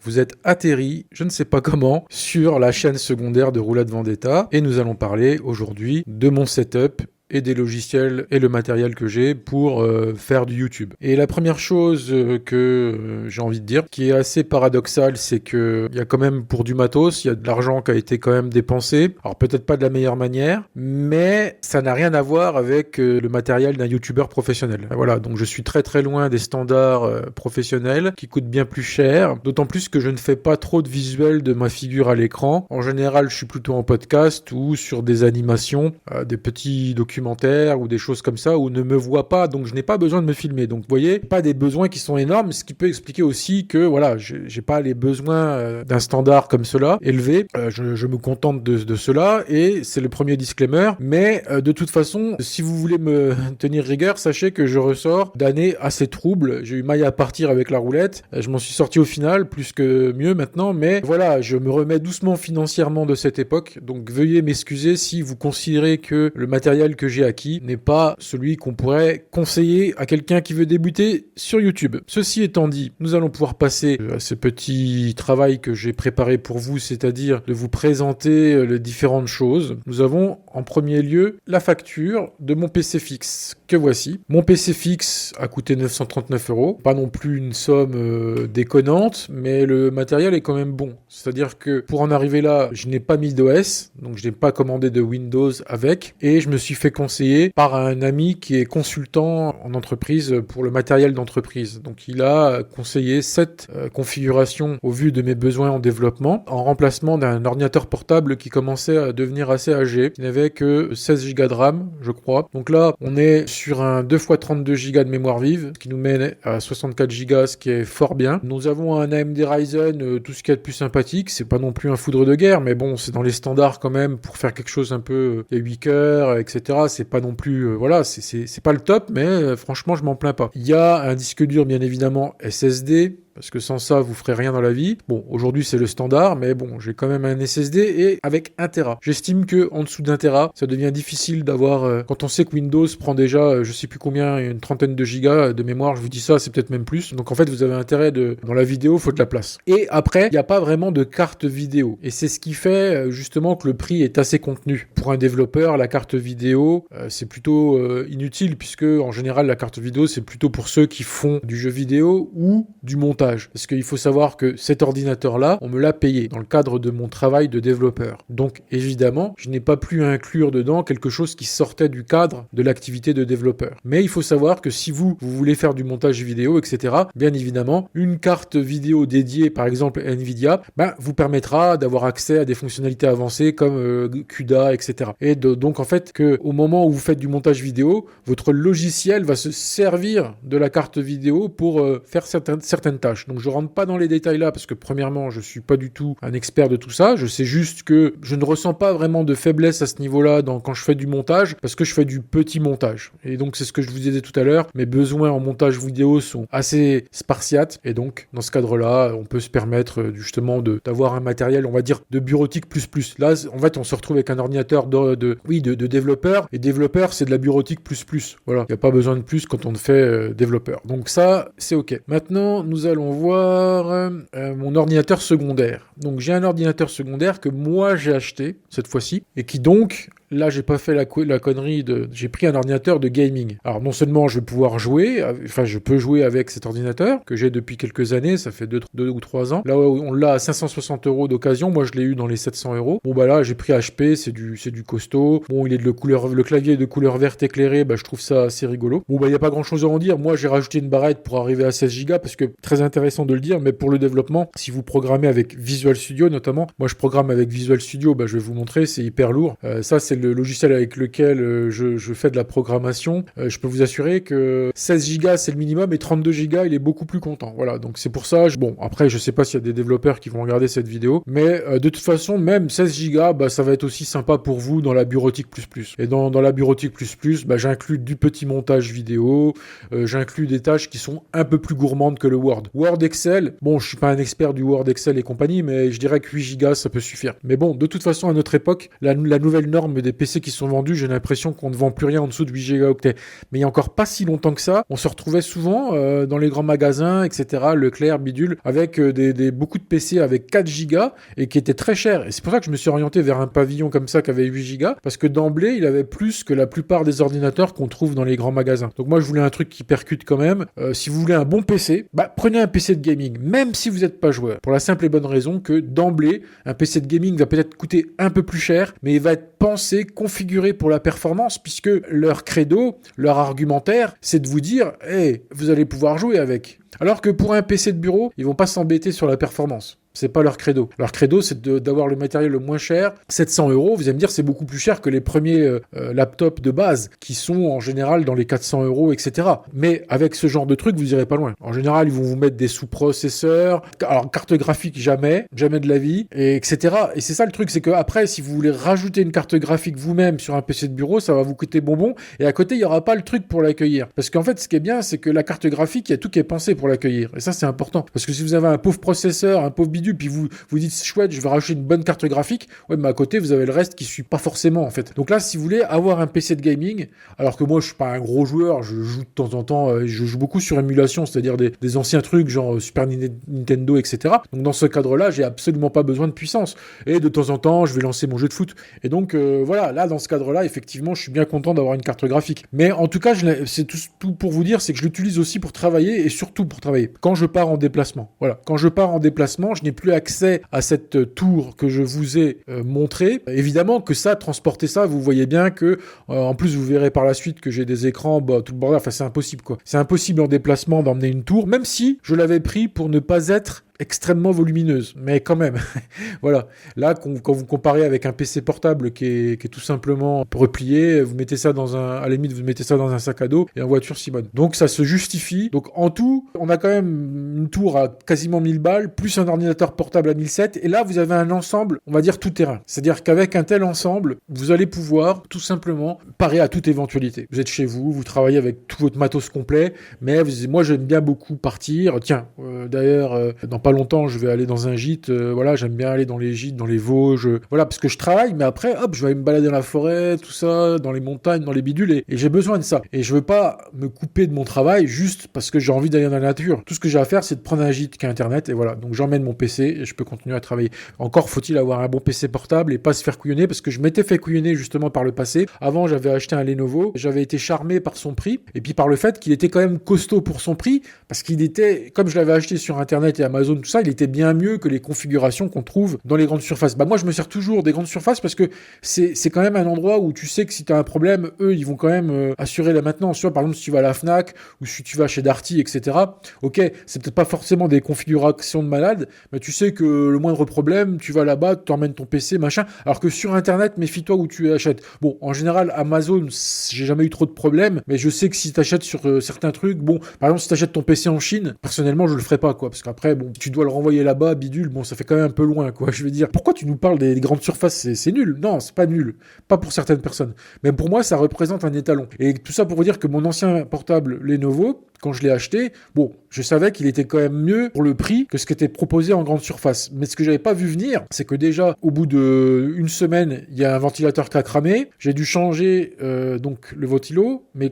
vous êtes atterri, je ne sais pas comment, sur la chaîne secondaire de Roulade Vendetta et nous allons parler aujourd'hui de mon setup et des logiciels et le matériel que j'ai pour faire du YouTube. Et la première chose que j'ai envie de dire, qui est assez paradoxale, c'est que il y a quand même pour du matos, il y a de l'argent qui a été quand même dépensé. Alors peut-être pas de la meilleure manière, mais ça n'a rien à voir avec le matériel d'un YouTuber professionnel. Voilà, donc je suis très très loin des standards professionnels qui coûtent bien plus cher, d'autant plus que je ne fais pas trop de visuels de ma figure à l'écran. En général, je suis plutôt en podcast ou sur des animations, des petits documentaires ou des choses comme ça où on ne me voit pas, donc je n'ai pas besoin de me filmer. Donc vous voyez, pas des besoins qui sont énormes, ce qui peut expliquer aussi que voilà, j'ai pas les besoins d'un standard comme cela élevé. Je me contente de cela et c'est le premier disclaimer. Mais de toute façon, si vous voulez me tenir rigueur, sachez que je ressors d'années assez troubles. J'ai eu maille à partir avec la roulette. Je m'en suis sorti au final, plus que mieux maintenant. Mais voilà, je me remets doucement financièrement de cette époque. Donc veuillez m'excuser si vous considérez que le matériel que j'ai acquis n'est pas celui qu'on pourrait conseiller à quelqu'un qui veut débuter sur YouTube. Ceci étant dit, nous allons pouvoir passer à ce petit travail que j'ai préparé pour vous, c'est-à-dire de vous présenter les différentes choses. Nous avons en premier lieu la facture de mon PC fixe que voici. Mon PC fixe a coûté 939 €. Pas non plus une somme déconnante, mais le matériel est quand même bon. C'est-à-dire que pour en arriver là, je n'ai pas mis d'OS, donc je n'ai pas commandé de Windows avec, et je me suis fait conseiller par un ami qui est consultant en entreprise pour le matériel d'entreprise. Donc il a conseillé cette configuration au vu de mes besoins en développement, en remplacement d'un ordinateur portable qui commençait à devenir assez âgé, qui n'avait que 16 Go de RAM, je crois. Donc là, on est sur un 2x32 Go de mémoire vive, ce qui nous mène à 64 Go, ce qui est fort bien. Nous avons un AMD Ryzen, tout ce qu'il y a de plus sympathique. C'est pas non plus un foudre de guerre, mais bon, c'est dans les standards quand même pour faire quelque chose un peu il y a 8 cœurs, etc. C'est pas non plus, voilà, c'est pas le top, mais franchement, je m'en plains pas. Il y a un disque dur, bien évidemment, SSD, parce que sans ça, vous ferez rien dans la vie. Bon, aujourd'hui, c'est le standard, mais bon, j'ai quand même un SSD et avec 1 Tera. J'estime que en dessous d'1 Tera, ça devient difficile d'avoir, quand on sait que Windows prend déjà, je sais plus combien, une trentaine de gigas de mémoire, je vous dis ça, c'est peut-être même plus. Donc en fait, vous avez intérêt dans la vidéo, faut de la place. Et après, il n'y a pas vraiment de carte vidéo. Et c'est ce qui fait, justement, que le prix est assez contenu. Pour un développeur, la carte vidéo, c'est plutôt inutile, puisque en général, la carte vidéo, c'est plutôt pour ceux qui font du jeu vidéo ou du montage. Parce qu'il faut savoir que cet ordinateur-là, on me l'a payé dans le cadre de mon travail de développeur. Donc évidemment, je n'ai pas pu inclure dedans quelque chose qui sortait du cadre de l'activité de développeur. Mais il faut savoir que si vous voulez faire du montage vidéo, etc., bien évidemment, une carte vidéo dédiée, par exemple Nvidia, vous permettra d'avoir accès à des fonctionnalités avancées comme CUDA, etc. Et donc en fait, au moment où vous faites du montage vidéo, votre logiciel va se servir de la carte vidéo pour faire certaines tâches. Donc je rentre pas dans les détails là parce que premièrement je suis pas du tout un expert de tout ça, je sais juste que je ne ressens pas vraiment de faiblesse à ce niveau-là quand je fais du montage parce que je fais du petit montage. Et donc c'est ce que je vous disais tout à l'heure, mes besoins en montage vidéo sont assez spartiates et donc dans ce cadre-là, on peut se permettre justement d'avoir un matériel, on va dire de bureautique plus. Là en fait on se retrouve avec un ordinateur de développeur et développeur c'est de la bureautique plus. Voilà, il n'y a pas besoin de plus quand on fait développeur. Donc ça c'est ok. Maintenant nous allons voir mon ordinateur secondaire. Donc j'ai un ordinateur secondaire que moi j'ai acheté cette fois-ci et qui donc là j'ai pas fait la connerie j'ai pris un ordinateur de gaming. Alors non seulement je vais pouvoir jouer, enfin je peux jouer avec cet ordinateur que j'ai depuis quelques années, ça fait 2 ou 3 ans. Là on l'a à 560 € d'occasion, moi je l'ai eu dans les 700 €. Bon là j'ai pris HP, c'est du costaud. Bon il est le clavier est de couleur verte éclairée, je trouve ça assez rigolo. Bon il y a pas grand chose à en dire. Moi j'ai rajouté une barrette pour arriver à 16 Go parce que très intéressant de le dire, mais pour le développement, si vous programmez avec Visual Studio notamment, moi je programme avec Visual Studio, je vais vous montrer, c'est hyper lourd. Ça c'est le logiciel avec lequel je fais de la programmation. Je peux vous assurer que 16 Go c'est le minimum et 32 Go il est beaucoup plus content. Voilà, donc c'est pour ça. Bon, après je sais pas s'il y a des développeurs qui vont regarder cette vidéo, mais de toute façon même 16 Go, ça va être aussi sympa pour vous dans la bureautique plus. Et dans la bureautique plus, j'inclus du petit montage vidéo, j'inclus des tâches qui sont un peu plus gourmandes que le Word. Word, Excel, bon, je suis pas un expert du Word, Excel et compagnie, mais je dirais que 8 Go ça peut suffire. Mais bon, de toute façon, à notre époque, la nouvelle norme des PC qui sont vendus, j'ai l'impression qu'on ne vend plus rien en dessous de 8 gigaoctets. Mais il y a encore pas si longtemps que ça, on se retrouvait souvent dans les grands magasins, etc., Leclerc, Bidule, avec beaucoup de PC avec 4 gigas et qui étaient très chers. Et c'est pour ça que je me suis orienté vers un pavillon comme ça qui avait 8 gigas, parce que d'emblée, il avait plus que la plupart des ordinateurs qu'on trouve dans les grands magasins. Donc moi, je voulais un truc qui percute quand même. Si vous voulez un bon PC, prenez un PC de gaming, même si vous n'êtes pas joueur. Pour la simple et bonne raison que d'emblée, un PC de gaming va peut-être coûter un peu plus cher, mais il va être pensé, configuré pour la performance, puisque leur credo, leur argumentaire, c'est de vous dire, vous allez pouvoir jouer avec. Alors que pour un PC de bureau, ils vont pas s'embêter sur la performance. C'est pas leur credo. Leur credo, c'est d'avoir le matériel le moins cher. 700 €, vous allez me dire, c'est beaucoup plus cher que les premiers laptops de base, qui sont en général dans les 400 €, etc. Mais avec ce genre de truc, vous irez pas loin. En général, ils vont vous mettre des sous-processeurs. Alors, carte graphique, jamais de la vie, etc. Et c'est ça le truc, c'est que après, si vous voulez rajouter une carte graphique vous-même sur un PC de bureau, ça va vous coûter bonbon. Et à côté, il y aura pas le truc pour l'accueillir. Parce qu'en fait, ce qui est bien, c'est que la carte graphique, il y a tout qui est pensé pour l'accueillir. Et ça, c'est important. Parce que si vous avez un pauvre processeur, un pauvre bidule, puis vous dites chouette, je vais rajouter une bonne carte graphique, mais à côté vous avez le reste qui suit pas forcément en fait. Donc là, si vous voulez avoir un PC de gaming, alors que moi je suis pas un gros joueur, je joue de temps en temps, je joue beaucoup sur émulation, c'est-à-dire des anciens trucs genre Super Nintendo, etc. Donc dans ce cadre-là, j'ai absolument pas besoin de puissance. Et de temps en temps, je vais lancer mon jeu de foot. Et donc voilà, là dans ce cadre-là, effectivement, je suis bien content d'avoir une carte graphique. Mais en tout cas, c'est tout pour vous dire, c'est que je l'utilise aussi pour travailler et surtout pour travailler. Quand je pars en déplacement, voilà, quand je pars en déplacement, je n'ai plus accès à cette tour que je vous ai montré. Évidemment que ça, transporter ça, vous voyez bien que, en plus vous verrez par la suite que j'ai des écrans, tout le bordel, enfin c'est impossible quoi. C'est impossible en déplacement d'emmener une tour, même si je l'avais pris pour ne pas être extrêmement volumineuse, mais quand même, voilà. Là, quand vous comparez avec un PC portable qui est tout simplement replié, vous mettez ça à la limite, vous mettez ça dans un sac à dos et en voiture Simone. Donc ça se justifie. Donc en tout, on a quand même une tour à quasiment 1000 balles, plus un ordinateur portable à 1007, et là vous avez un ensemble, on va dire tout terrain. C'est-à-dire qu'avec un tel ensemble, vous allez pouvoir tout simplement parer à toute éventualité. Vous êtes chez vous, vous travaillez avec tout votre matos complet, mais moi j'aime bien beaucoup partir. Tiens, d'ailleurs, dans pas longtemps, je vais aller dans un gîte. Voilà, j'aime bien aller dans les gîtes, dans les Vosges. Voilà, parce que je travaille, mais après, hop, je vais aller me balader dans la forêt, tout ça, dans les montagnes, dans les bidules, et j'ai besoin de ça. Et je veux pas me couper de mon travail juste parce que j'ai envie d'aller dans la nature. Tout ce que j'ai à faire, c'est de prendre un gîte qui a Internet, et voilà. Donc j'emmène mon PC et je peux continuer à travailler. Encore faut-il avoir un bon PC portable et pas se faire couillonner, parce que je m'étais fait couillonner justement par le passé. Avant, j'avais acheté un Lenovo, j'avais été charmé par son prix, et puis par le fait qu'il était quand même costaud pour son prix, parce qu'il était, comme je l'avais acheté sur Internet et Amazon, tout ça, il était bien mieux que les configurations qu'on trouve dans les grandes surfaces. Moi, je me sers toujours des grandes surfaces parce que c'est quand même un endroit où tu sais que si tu as un problème, eux, ils vont quand même assurer la maintenance. Tu vois, par exemple, si tu vas à la Fnac ou si tu vas chez Darty, etc. Ok, c'est peut-être pas forcément des configurations de malade, mais tu sais que le moindre problème, tu vas là-bas, tu emmènes ton PC, machin. Alors que sur Internet, méfie-toi où tu achètes. Bon, en général, Amazon, j'ai jamais eu trop de problèmes, mais je sais que si tu achètes sur certains trucs, bon, par exemple, si tu achètes ton PC en Chine, personnellement, je le ferai pas, quoi, parce qu'après, bon, tu dois le renvoyer là-bas, bidule, bon, ça fait quand même un peu loin, quoi. Je veux dire, pourquoi tu nous parles des grandes surfaces? C'est nul. Non, c'est pas nul. Pas pour certaines personnes. Mais pour moi, ça représente un étalon. Et tout ça pour vous dire que mon ancien portable Lenovo, quand je l'ai acheté, bon, je savais qu'il était quand même mieux pour le prix que ce qui était proposé en grande surface. Mais ce que j'avais pas vu venir, c'est que déjà, au bout d'une semaine, il y a un ventilateur qui a cramé. J'ai dû changer donc le ventilo. Mais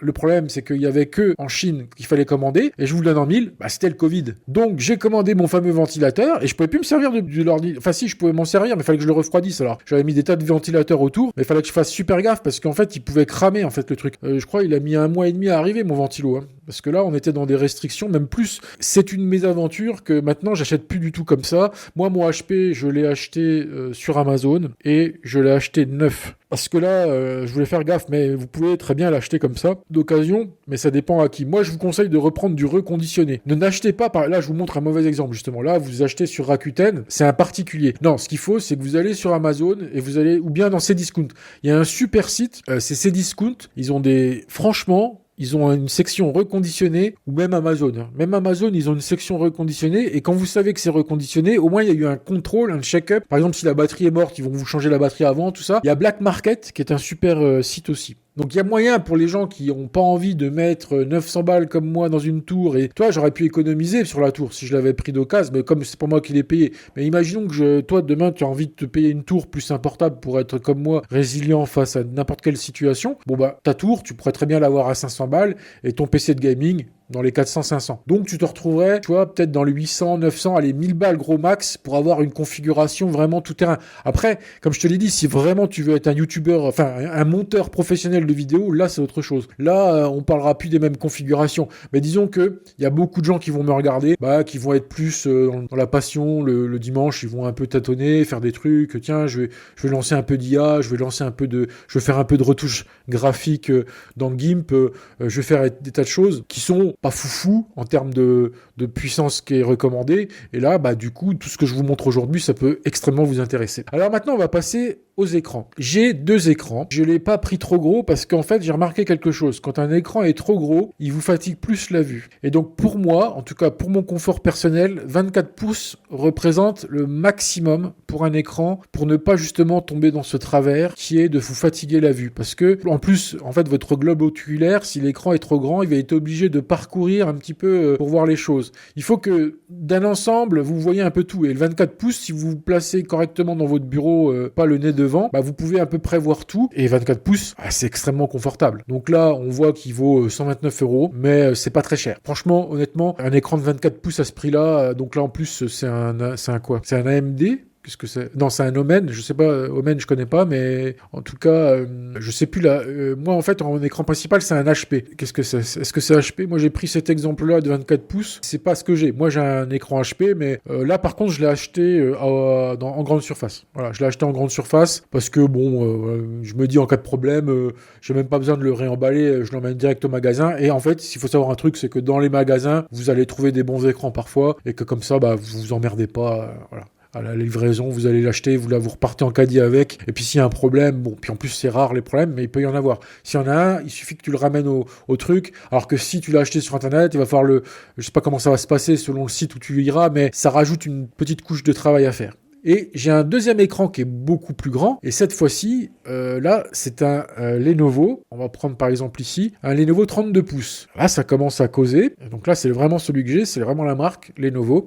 le problème, c'est qu'il y avait que en Chine qu'il fallait commander. Et je vous le donne en mille, c'était le Covid. Donc j'ai commandé mon fameux ventilateur et je pouvais plus me servir de l'ordi. Enfin si, je pouvais m'en servir, mais il fallait que je le refroidisse. Alors j'avais mis des tas de ventilateurs autour, mais il fallait que je fasse super gaffe parce qu'en fait, il pouvait cramer en fait le truc. Je crois il a mis 1 mois et demi à arriver mon ventilo. Parce que là, on était dans des restrictions, même plus. C'est une mésaventure que maintenant, j'achète plus du tout comme ça. Moi, mon HP, je l'ai acheté sur Amazon et je l'ai acheté neuf. Parce que là, je voulais faire gaffe, mais vous pouvez très bien l'acheter comme ça, d'occasion, mais ça dépend à qui. Moi, je vous conseille de reprendre du reconditionné. Ne n'achetez pas, là, je vous montre un mauvais exemple, justement. Là, vous achetez sur Rakuten, c'est un particulier. Non, ce qu'il faut, c'est que vous allez sur Amazon et vous allez, ou bien dans Cdiscount. Il y a un super site, c'est Cdiscount. Ils ont franchement, ils ont une section reconditionnée, ou même Amazon. Même Amazon, ils ont une section reconditionnée, et quand vous savez que c'est reconditionné, au moins il y a eu un contrôle, un check-up. Par exemple, si la batterie est morte, ils vont vous changer la batterie avant, tout ça. Il y a Black Market, qui est un super site aussi. Donc il y a moyen pour les gens qui n'ont pas envie de mettre 900 balles comme moi dans une tour, et toi j'aurais pu économiser sur la tour si je l'avais pris d'occasion, mais comme c'est pas moi qui l'ai payé. Mais imaginons que toi demain tu as envie de te payer une tour plus importable pour être comme moi, résilient face à n'importe quelle situation. Bon bah ta tour, tu pourrais très bien l'avoir à 500 balles et ton PC de gaming dans les 400-500. Donc tu te retrouverais, tu vois, peut-être dans les 800, 900, allez, 1000 balles gros max pour avoir une configuration vraiment tout terrain. Après, comme je te l'ai dit, si vraiment tu veux être un youtubeur, enfin un monteur professionnel de vidéos, là c'est autre chose. Là, on parlera plus des mêmes configurations. Mais disons que il y a beaucoup de gens qui vont me regarder, qui vont être plus dans la passion le dimanche, ils vont un peu tâtonner, faire des trucs. Tiens, je vais lancer un peu d'IA, je vais faire un peu de retouches graphiques dans GIMP, je vais faire des tas de choses qui sont pas foufou en termes de puissance qui est recommandée. Et là, du coup, tout ce que je vous montre aujourd'hui, ça peut extrêmement vous intéresser. Alors maintenant, on va passer aux écrans. J'ai 2 écrans. Je l'ai pas pris trop gros parce qu'en fait, j'ai remarqué quelque chose. Quand un écran est trop gros, il vous fatigue plus la vue. Et donc, pour moi, en tout cas pour mon confort personnel, 24 pouces représente le maximum pour un écran pour ne pas justement tomber dans ce travers qui est de vous fatiguer la vue. Parce que, en plus, en fait, votre globe oculaire, si l'écran est trop grand, il va être obligé de parcourir un petit peu pour voir les choses. Il faut que, d'un ensemble, vous voyez un peu tout. Et le 24 pouces, si vous vous placez correctement dans votre bureau, pas le nez devant, vous pouvez à peu près voir tout. Et 24 pouces, c'est extrêmement confortable. Donc là, on voit qu'il vaut 129 €, mais c'est pas très cher. Franchement, honnêtement, un écran de 24 pouces à ce prix-là, donc là en plus, c'est un quoi? C'est un AMD? Qu'est-ce que c'est? Non, c'est un Omen, je sais pas, Omen je connais pas, mais en tout cas, je sais plus là. Moi en fait, en écran principal, c'est un HP. Qu'est-ce que c'est? Est-ce que c'est HP? Moi j'ai pris cet exemple-là de 24 pouces, c'est pas ce que j'ai. Moi j'ai un écran HP, mais là par contre, je l'ai acheté en grande surface. Voilà, je l'ai acheté en grande surface parce que je me dis en cas de problème, j'ai même pas besoin de le réemballer, je l'emmène direct au magasin. Et en fait, s'il faut savoir un truc, c'est que dans les magasins, vous allez trouver des bons écrans parfois, et que comme ça, vous vous emmerdez pas, voilà. À la livraison, vous allez l'acheter, vous repartez en caddie avec, et puis s'il y a un problème, puis en plus c'est rare les problèmes, mais il peut y en avoir. S'il y en a un, il suffit que tu le ramènes au truc, alors que si tu l'as acheté sur internet, il va falloir je sais pas comment ça va se passer selon le site où tu iras, mais ça rajoute une petite couche de travail à faire. Et j'ai un deuxième écran qui est beaucoup plus grand. Et cette fois-ci, là, c'est un Lenovo. On va prendre par exemple ici un Lenovo 32 pouces. Là, ça commence à causer. Donc là, c'est vraiment celui que j'ai. C'est vraiment la marque Lenovo.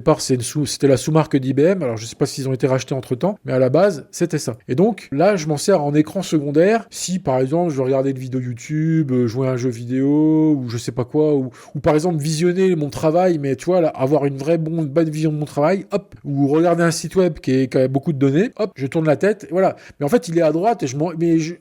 C'était la sous-marque d'IBM. Alors, je sais pas s'ils ont été rachetés entre-temps. Mais à la base, c'était ça. Et donc, là, je m'en sers en écran secondaire. Si, par exemple, je veux regarder une vidéo YouTube, jouer à un jeu vidéo, ou je sais pas quoi, ou par exemple, visionner mon travail, mais tu vois, là, avoir une vraie bonne vision de mon travail, hop, ou regarder un site web qui a beaucoup de données, hop, je tourne la tête, voilà. Mais en fait, il est à droite,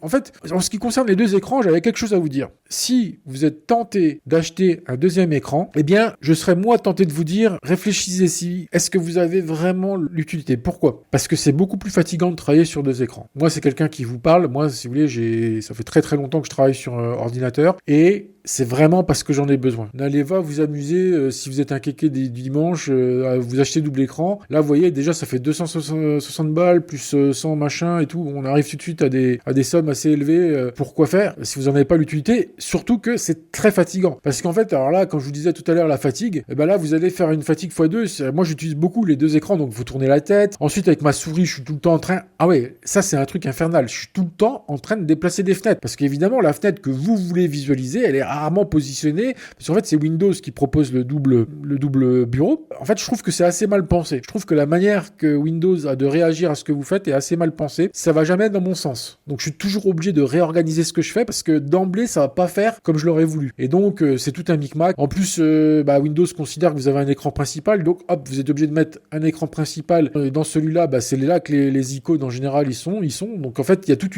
en fait, en ce qui concerne les 2 écrans, j'avais quelque chose à vous dire. Si vous êtes tenté d'acheter un deuxième écran, eh bien, je serais moi tenté de vous dire, réfléchissez est-ce que vous avez vraiment l'utilité? Pourquoi? Parce que c'est beaucoup plus fatigant de travailler sur 2 écrans. Moi, c'est quelqu'un qui vous parle. Moi, si vous voulez, ça fait très très longtemps que je travaille sur ordinateur, et c'est vraiment parce que j'en ai besoin. N'allez pas vous amuser si vous êtes un kéké du dimanche, vous achetez double écran. Là, vous voyez, déjà, ça fait 260 balles, plus 100 machin et tout. On arrive tout de suite à des sommes assez élevées. Pour quoi faire si vous n'en avez pas l'utilité? Surtout que c'est très fatigant. Parce qu'en fait, alors là, quand je vous disais tout à l'heure la fatigue, là, vous allez faire une fatigue x2. Moi, j'utilise beaucoup les 2 écrans, donc vous tournez la tête. Ensuite, avec ma souris, je suis tout le temps en train... Ah ouais, ça, c'est un truc infernal. Je suis tout le temps en train de déplacer des fenêtres. Parce qu'évidemment, la fenêtre que vous voulez visualiser, elle est rarement positionnée. Parce qu'en fait, c'est Windows qui propose le double bureau. En fait, je trouve que c'est assez mal pensé. Je trouve que la manière que Windows a de réagir à ce que vous faites est assez mal pensée. Ça va jamais dans mon sens. Donc, je suis toujours obligé de réorganiser ce que je fais parce que d'emblée, ça va pas faire comme je l'aurais voulu. Et donc, c'est tout un micmac. En plus, Windows considère que vous avez un écran principal. Donc, hop, vous êtes obligé de mettre un écran principal. Et dans celui-là, c'est là que les icônes, en général, ils sont. Donc, en fait, il y a tout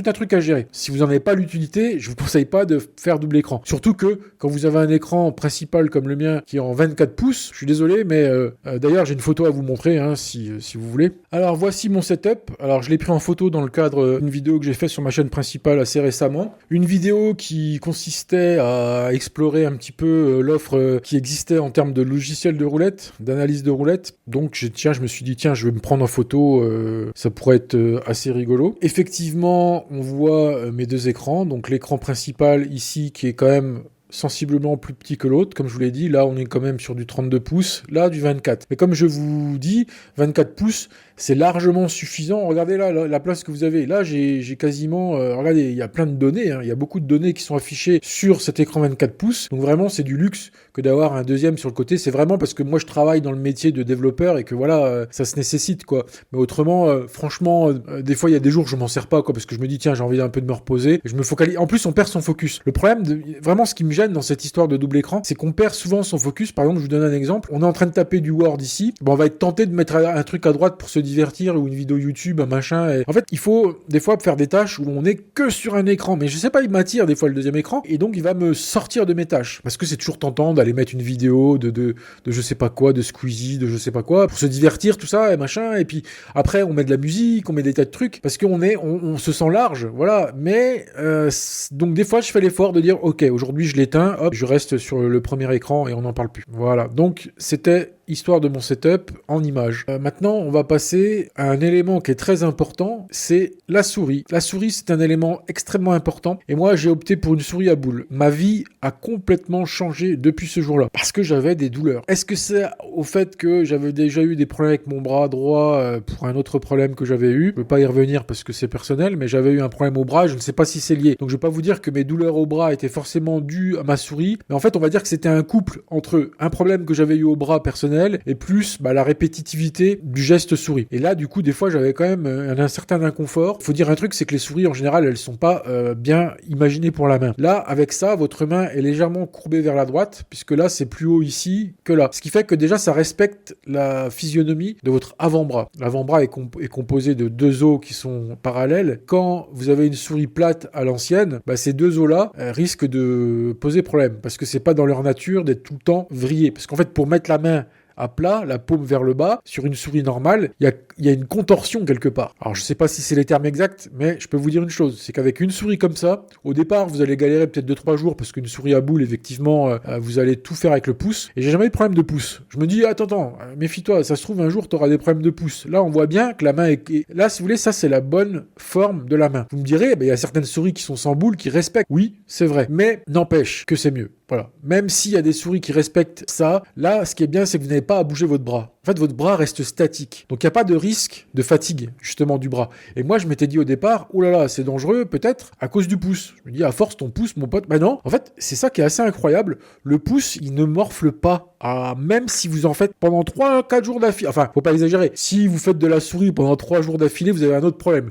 un truc à gérer. Si vous n'en avez pas l'utilité, je vous conseille pas de faire double écran. Surtout que quand vous avez un écran principal comme le mien qui est en 24 pouces, je suis désolé, mais d'ailleurs, j'ai une photo à vous montrer si vous voulez. Alors, voici mon setup. Alors, je l'ai pris en photo dans le cadre d'une vidéo que j'ai faite sur ma chaîne principale assez récemment. Une vidéo qui consistait à explorer un petit peu l'offre qui existait en termes de logiciel de roulette, d'analyse de roulette. Donc, je me suis dit, tiens, je vais me prendre en photo, ça pourrait être assez rigolo. Effectivement, on voit mes 2 écrans. Donc, l'écran principal ici qui est quand même sensiblement plus petit que l'autre. Comme je vous l'ai dit, là, on est quand même sur du 32 pouces, là, du 24. Mais comme je vous dis, 24 pouces, c'est largement suffisant. Regardez là, la place que vous avez. Là, j'ai quasiment... regardez, il y a plein de données. Il y a beaucoup de données qui sont affichées sur cet écran 24 pouces. Donc vraiment, c'est du luxe que d'avoir un deuxième sur le côté. C'est vraiment parce que moi, je travaille dans le métier de développeur et que voilà, ça se nécessite, quoi. Mais autrement, franchement, des fois, il y a des jours, je m'en sers pas, quoi, parce que je me dis, tiens, j'ai envie un peu de me reposer. Je me focalise. En plus, on perd son focus. Le problème, vraiment, ce qui me gêne dans cette histoire de double écran, c'est qu'on perd souvent son focus. Par exemple, je vous donne un exemple. On est en train de taper du Word ici. Bon, on va être tenté de mettre un truc à droite pour se divertir ou une vidéo YouTube, un machin. Et... En fait, il faut des fois faire des tâches où on est que sur un écran. Mais je sais pas, il m'attire des fois le deuxième écran et donc il va me sortir de mes tâches parce que c'est toujours tentant d'aller mettre une vidéo de je sais pas quoi, de Squeezie, de je sais pas quoi pour se divertir, tout ça et machin. Et puis après, on met de la musique, on met des tas de trucs parce on se sent large, voilà. Mais donc des fois, je fais l'effort de dire ok, aujourd'hui je l'éteins, hop, je reste sur le premier écran et on n'en parle plus. Voilà. Donc c'était histoire de mon setup en image. Maintenant, on va passer à un élément qui est très important, c'est la souris. La souris, c'est un élément extrêmement important et moi, j'ai opté pour une souris à boule. Ma vie a complètement changé depuis ce jour-là parce que j'avais des douleurs. Est-ce que c'est au fait que j'avais déjà eu des problèmes avec mon bras droit pour un autre problème que j'avais eu? Je ne veux pas y revenir parce que c'est personnel, mais j'avais eu un problème au bras, je ne sais pas si c'est lié. Donc, je ne vais pas vous dire que mes douleurs au bras étaient forcément dues à ma souris, mais en fait, on va dire que c'était un couple entre un problème que j'avais eu au bras personnel et plus la répétitivité du geste souris. Et là, du coup, des fois, j'avais quand même un certain inconfort. Faut dire un truc, c'est que les souris, en général, elles sont pas bien imaginées pour la main. Là, avec ça, votre main est légèrement courbée vers la droite, puisque là, c'est plus haut ici que là. Ce qui fait que déjà, ça respecte la physionomie de votre avant-bras. L'avant-bras est composé de deux os qui sont parallèles. Quand vous avez une souris plate à l'ancienne, ces deux os-là risquent de poser problème, parce que c'est pas dans leur nature d'être tout le temps vrillés. Parce qu'en fait, pour mettre la main à plat, la paume vers le bas, sur une souris normale, il y a une contorsion quelque part. Alors je sais pas si c'est les termes exacts, mais je peux vous dire une chose, c'est qu'avec une souris comme ça, au départ vous allez galérer peut-être 2-3 jours parce qu'une souris à boule, effectivement, vous allez tout faire avec le pouce. Et j'ai jamais eu de problème de pouce. Je me dis, attends, méfie-toi, ça se trouve un jour tu auras des problèmes de pouce. Là on voit bien que la main est... Là si vous voulez, ça c'est la bonne forme de la main. Vous me direz, il y a certaines souris qui sont sans boule, qui respectent. Oui, c'est vrai. Mais n'empêche que c'est mieux. Voilà. Même s'il y a des souris qui respectent ça, là, ce qui est bien, c'est que vous n'avez pas à bouger votre bras. En fait, votre bras reste statique. Donc, il n'y a pas de risque de fatigue, justement, du bras. Et moi, je m'étais dit au départ, oh là là, c'est dangereux, peut-être, à cause du pouce. Je me dis, à force, ton pouce, mon pote. Non. En fait, c'est ça qui est assez incroyable. Le pouce, il ne morfle pas. Même si vous en faites pendant 3-4 jours d'affilée. Enfin, faut pas exagérer. Si vous faites de la souris pendant 3 jours d'affilée, vous avez un autre problème.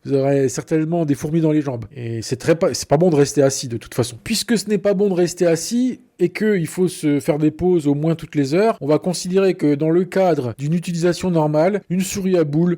Vous aurez certainement des fourmis dans les jambes. Et c'est pas bon de rester assis, de toute façon. Puisque ce n'est pas bon de rester assis, et qu'il faut se faire des pauses au moins toutes les heures, on va considérer que dans le cadre d'une utilisation normale, une souris à boule,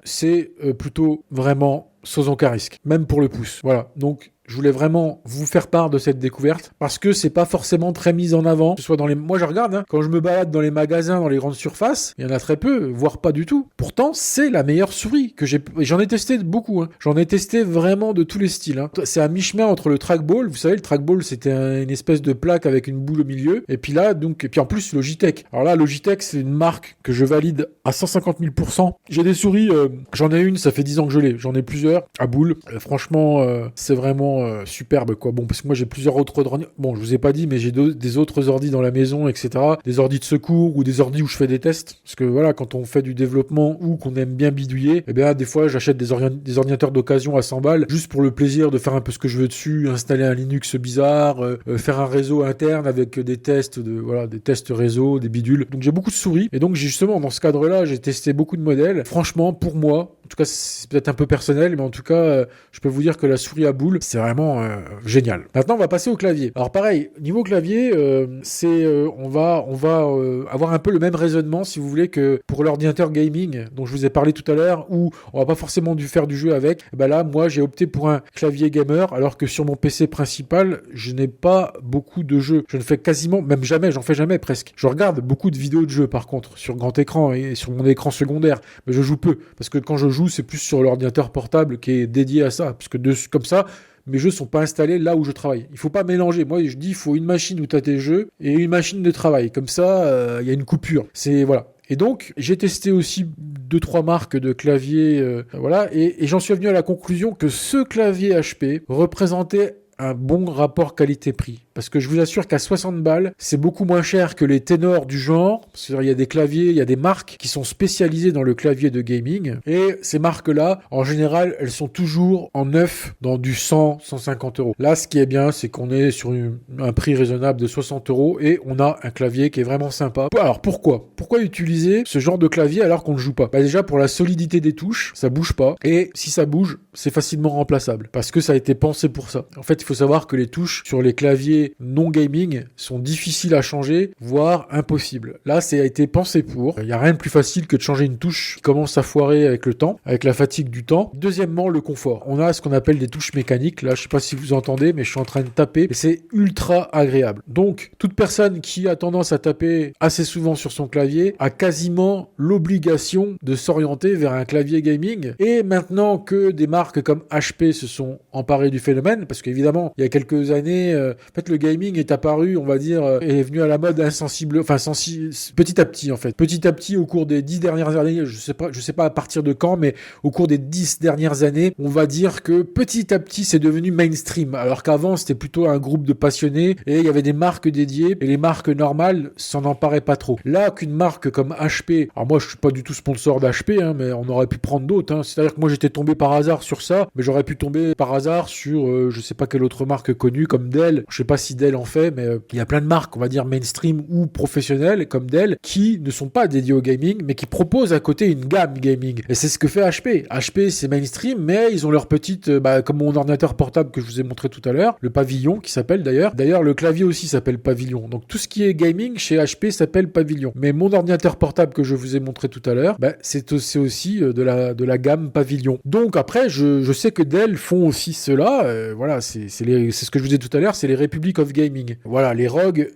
c'est plutôt vraiment sans aucun risque, même pour le pouce. Voilà, donc je voulais vraiment vous faire part de cette découverte parce que c'est pas forcément très mis en avant. Que ce soit dans les... Moi, je regarde, quand je me balade dans les magasins, dans les grandes surfaces, il y en a très peu, voire pas du tout. Pourtant, c'est la meilleure souris que j'ai... J'en ai testé beaucoup. J'en ai testé vraiment de tous les styles. C'est à mi-chemin entre le trackball. Vous savez, le trackball, c'était une espèce de plaque avec une boule au milieu. Et puis là, et puis en plus, Logitech. Alors là, Logitech, c'est une marque que je valide à 150 000%. J'ai des souris, j'en ai une, ça fait 10 ans que je l'ai. J'en ai plusieurs à boule. Franchement, c'est vraiment superbe, quoi. Bon, parce que moi j'ai plusieurs autres ordi. Bon, je vous ai pas dit, mais j'ai des autres ordis dans la maison, etc. Des ordis de secours ou des ordis où je fais des tests. Parce que voilà, quand on fait du développement ou qu'on aime bien bidouiller, des fois j'achète des ordinateurs d'occasion à 100 balles juste pour le plaisir de faire un peu ce que je veux dessus, installer un Linux bizarre, faire un réseau interne avec des tests des tests réseau, des bidules. Donc j'ai beaucoup de souris et donc justement dans ce cadre-là, j'ai testé beaucoup de modèles. Franchement, pour moi, en tout cas, c'est peut-être un peu personnel, mais en tout cas, je peux vous dire que la souris à boule, c'est vraiment génial. Maintenant, on va passer au clavier. Alors pareil, niveau clavier, on va avoir un peu le même raisonnement, si vous voulez, que pour l'ordinateur gaming dont je vous ai parlé tout à l'heure, où on va pas forcément dû faire du jeu avec. Là, moi, j'ai opté pour un clavier gamer, alors que sur mon PC principal, je n'ai pas beaucoup de jeux. Je ne fais quasiment, même jamais, j'en fais jamais presque. Je regarde beaucoup de vidéos de jeux, par contre, sur grand écran et sur mon écran secondaire, mais je joue peu, parce que quand je joue, c'est plus sur l'ordinateur portable qui est dédié à ça, parce que comme ça, mes jeux sont pas installés là où je travaille. Il faut pas mélanger. Moi, je dis, il faut une machine où tu as tes jeux et une machine de travail. Comme ça, y a une coupure. Voilà. Et donc, j'ai testé aussi 2-3 marques de claviers, et j'en suis venu à la conclusion que ce clavier HP représentait un bon rapport qualité-prix. Parce que je vous assure qu'à 60 balles, c'est beaucoup moins cher que les ténors du genre. C'est-à-dire, il y a des claviers, il y a des marques qui sont spécialisées dans le clavier de gaming. Et ces marques-là, en général, elles sont toujours en neuf dans du 100, 150 euros. Là, ce qui est bien, c'est qu'on est sur un prix raisonnable de 60 euros et on a un clavier qui est vraiment sympa. Alors, pourquoi utiliser ce genre de clavier alors qu'on ne joue pas? Déjà, pour la solidité des touches, ça bouge pas. Et si ça bouge, c'est facilement remplaçable. Parce que ça a été pensé pour ça. En fait, il faut savoir que les touches sur les claviers non gaming sont difficiles à changer, voire impossibles. Là, ça a été pensé pour. Il n'y a rien de plus facile que de changer une touche qui commence à foirer avec le temps, avec la fatigue du temps. Deuxièmement, le confort. On a ce qu'on appelle des touches mécaniques. Là, je sais pas si vous entendez, mais je suis en train de taper et c'est ultra agréable. Donc, toute personne qui a tendance à taper assez souvent sur son clavier a quasiment l'obligation de s'orienter vers un clavier gaming. Et maintenant que des marques comme HP se sont emparées du phénomène, parce qu'évidemment, il y a quelques années, en fait, le gaming est apparu, on va dire, est venu à la mode petit à petit, en fait. Petit à petit, au cours des 10 dernières années, je sais pas à partir de quand, mais au cours des 10 dernières années, on va dire que petit à petit, c'est devenu mainstream. Alors qu'avant, c'était plutôt un groupe de passionnés et il y avait des marques dédiées et les marques normales s'en emparaient pas trop. Là, qu'une marque comme HP, alors moi, je suis pas du tout sponsor d'HP, hein, mais on aurait pu prendre d'autres, hein. C'est-à-dire que moi, j'étais tombé par hasard sur ça, mais j'aurais pu tomber par hasard sur, je sais pas quelle autre marque connue comme Dell. Je sais pas si Dell en fait, mais il y a plein de marques, on va dire mainstream ou professionnelles comme Dell, qui ne sont pas dédiées au gaming, mais qui proposent à côté une gamme gaming. Et c'est ce que fait HP. HP, c'est mainstream, mais ils ont leur petite, comme mon ordinateur portable que je vous ai montré tout à l'heure, le Pavilion qui s'appelle d'ailleurs. D'ailleurs, le clavier aussi s'appelle Pavilion. Donc tout ce qui est gaming chez HP s'appelle Pavilion. Mais mon ordinateur portable que je vous ai montré tout à l'heure, c'est aussi de la gamme Pavilion. Donc après, je sais que Dell font aussi cela. Voilà, c'est ce que je vous ai dit tout à l'heure, c'est les Republic of Gaming. Voilà, les ROG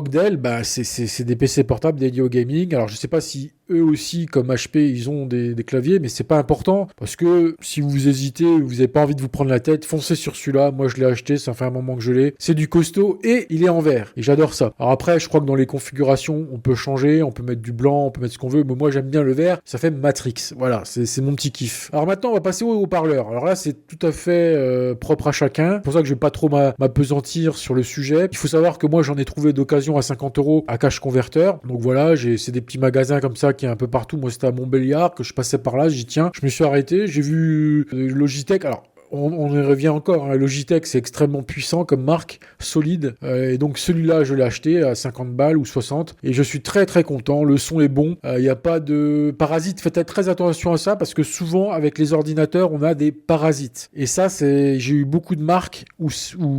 Dell, c'est des PC portables dédiés au gaming. Alors je sais pas si eux aussi, comme HP, ils ont des claviers, mais c'est pas important parce que si vous hésitez, vous n'avez pas envie de vous prendre la tête, foncez sur celui-là. Moi, je l'ai acheté, ça fait un moment que je l'ai. C'est du costaud et il est en vert. Et j'adore ça. Alors après, je crois que dans les configurations, on peut changer, on peut mettre du blanc, on peut mettre ce qu'on veut, mais moi, j'aime bien le vert. Ça fait Matrix. Voilà, c'est mon petit kiff. Alors maintenant, on va passer au haut-parleur. Alors là, c'est tout à fait propre à chacun. C'est pour ça que je vais pas trop m'apesantir sur le sujet. Il faut savoir que moi, j'en ai trouvé d'occasion à 50 € à Cash Converter. Donc voilà, c'est des petits magasins comme ça qui est un peu partout. Moi, c'était à Montbéliard que je passais par là. J'ai dit tiens, je me suis arrêté. J'ai vu Logitech. Alors, on y revient encore, hein. Logitech, c'est extrêmement puissant comme marque, solide. Et donc celui-là, je l'ai acheté à 50 balles ou 60. Et je suis très très content. Le son est bon. Il n'y a pas de parasites. Faites très attention à ça parce que souvent, avec les ordinateurs, on a des parasites. Et ça, j'ai eu beaucoup de marques où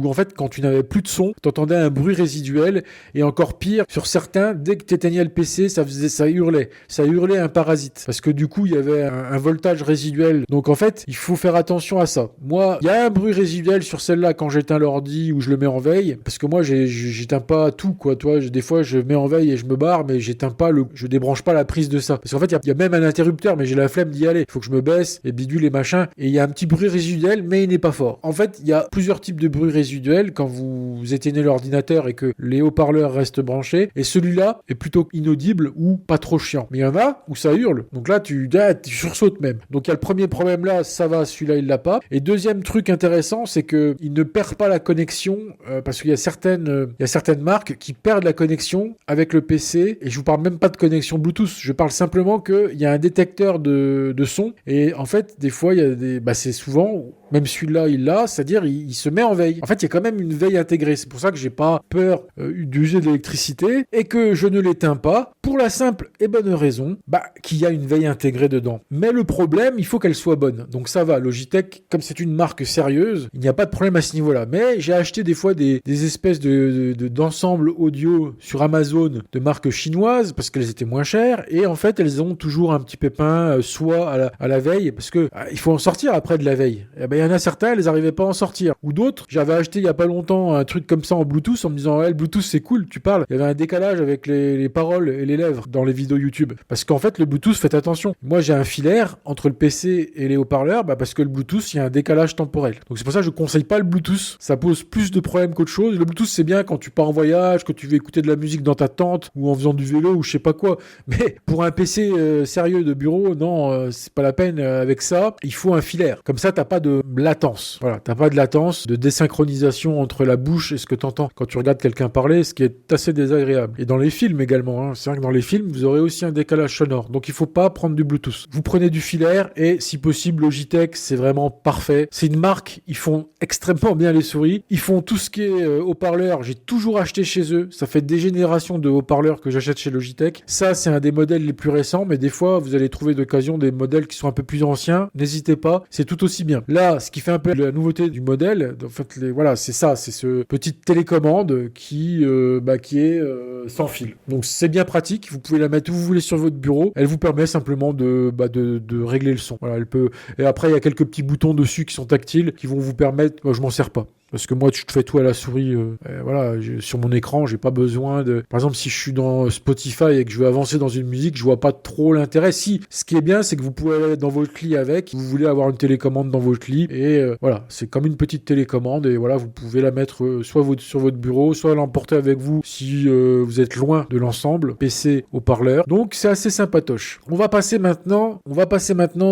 en fait, quand tu n'avais plus de son, tu entendais un bruit résiduel. Et encore pire, sur certains, dès que tu éteignais le PC, ça hurlait. Ça hurlait un parasite. Parce que du coup, il y avait un voltage résiduel. Donc en fait, il faut faire attention à ça. Moi, il y a un bruit résiduel sur celle-là quand j'éteins l'ordi ou je le mets en veille, parce que moi, j'éteins pas tout, quoi. Toi, des fois, je mets en veille et je me barre, mais je débranche pas la prise de ça. Parce qu'en fait, il y a même un interrupteur, mais j'ai la flemme d'y aller. Il faut que je me baisse et bidule les machins. Et il y a un petit bruit résiduel, mais il n'est pas fort. En fait, il y a plusieurs types de bruits résiduels quand vous éteignez l'ordinateur et que les haut-parleurs restent branchés. Et celui-là est plutôt inaudible ou pas trop chiant. Mais il y en a où ça hurle. Donc là, tu sursautes même. Donc il y a le premier problème là, ça va, celui-là, il l'a pas. Et deuxième truc intéressant, c'est que il ne perd pas la connexion parce qu'il y a certaines marques qui perdent la connexion avec le PC. Et je vous parle même pas de connexion Bluetooth. Je parle simplement qu'il y a un détecteur de son. Et en fait, des fois, il y a c'est souvent, même celui-là, il l'a, c'est-à-dire il se met en veille. En fait, il y a quand même une veille intégrée. C'est pour ça que j'ai pas peur d'user de l'électricité et que je ne l'éteins pas pour la simple et bonne raison qu'il y a une veille intégrée dedans. Mais le problème, il faut qu'elle soit bonne. Donc ça va, Logitech, comme c'est une marque sérieuse, il n'y a pas de problème à ce niveau-là. Mais j'ai acheté des fois des espèces d'ensembles audio sur Amazon de marques chinoises parce qu'elles étaient moins chères et en fait elles ont toujours un petit pépin soit à la veille parce que il faut en sortir après de la veille. Et il y en a certains, elles n'arrivaient pas à en sortir. Ou d'autres, j'avais acheté il y a pas longtemps un truc comme ça en Bluetooth en me disant le Bluetooth c'est cool, tu parles. Il y avait un décalage avec les paroles et les lèvres dans les vidéos YouTube. Parce qu'en fait le Bluetooth, faites attention. Moi j'ai un filaire entre le PC et les haut-parleurs parce que le Bluetooth il y a un décalage temporel. Donc c'est pour ça que je conseille pas le Bluetooth. Ça pose plus de problèmes qu'autre chose. Le Bluetooth c'est bien quand tu pars en voyage, que tu veux écouter de la musique dans ta tente ou en faisant du vélo ou je sais pas quoi. Mais pour un PC sérieux de bureau, non, c'est pas la peine avec ça. Il faut un filaire. Comme ça t'as pas de latence. Voilà, t'as pas de latence, de désynchronisation entre la bouche et ce que t'entends quand tu regardes quelqu'un parler, ce qui est assez désagréable. Et dans les films également, hein. C'est vrai que dans les films, vous aurez aussi un décalage sonore. Donc il faut pas prendre du Bluetooth. Vous prenez du filaire et si possible Logitech, c'est vraiment parfait. C'est une marque, ils font extrêmement bien les souris. Ils font tout ce qui est haut-parleurs. J'ai toujours acheté chez eux. Ça fait des générations de haut-parleurs que j'achète chez Logitech. Ça, c'est un des modèles les plus récents, mais des fois, vous allez trouver d'occasion des modèles qui sont un peu plus anciens. N'hésitez pas, c'est tout aussi bien. Là, ce qui fait un peu la nouveauté du modèle, en fait, voilà, c'est ça, c'est ce petite télécommande qui est sans fil. Donc c'est bien pratique. Vous pouvez la mettre où vous voulez sur votre bureau. Elle vous permet simplement de régler le son. Voilà, elle peut. Et après, il y a quelques petits boutons dessus qui sont tactiles, qui vont vous permettre. Moi, je m'en sers pas. Parce que moi, je fais tout à la souris. Voilà, sur mon écran, j'ai pas besoin de. Par exemple, si je suis dans Spotify et que je veux avancer dans une musique, je vois pas trop l'intérêt. Si, ce qui est bien, c'est que vous pouvez aller dans votre lit avec. Vous voulez avoir une télécommande dans votre lit et voilà, c'est comme une petite télécommande et voilà, vous pouvez la mettre soit sur votre bureau, soit l'emporter avec vous si vous êtes loin de l'ensemble, PC, haut-parleur. Donc c'est assez sympatoche. On va passer maintenant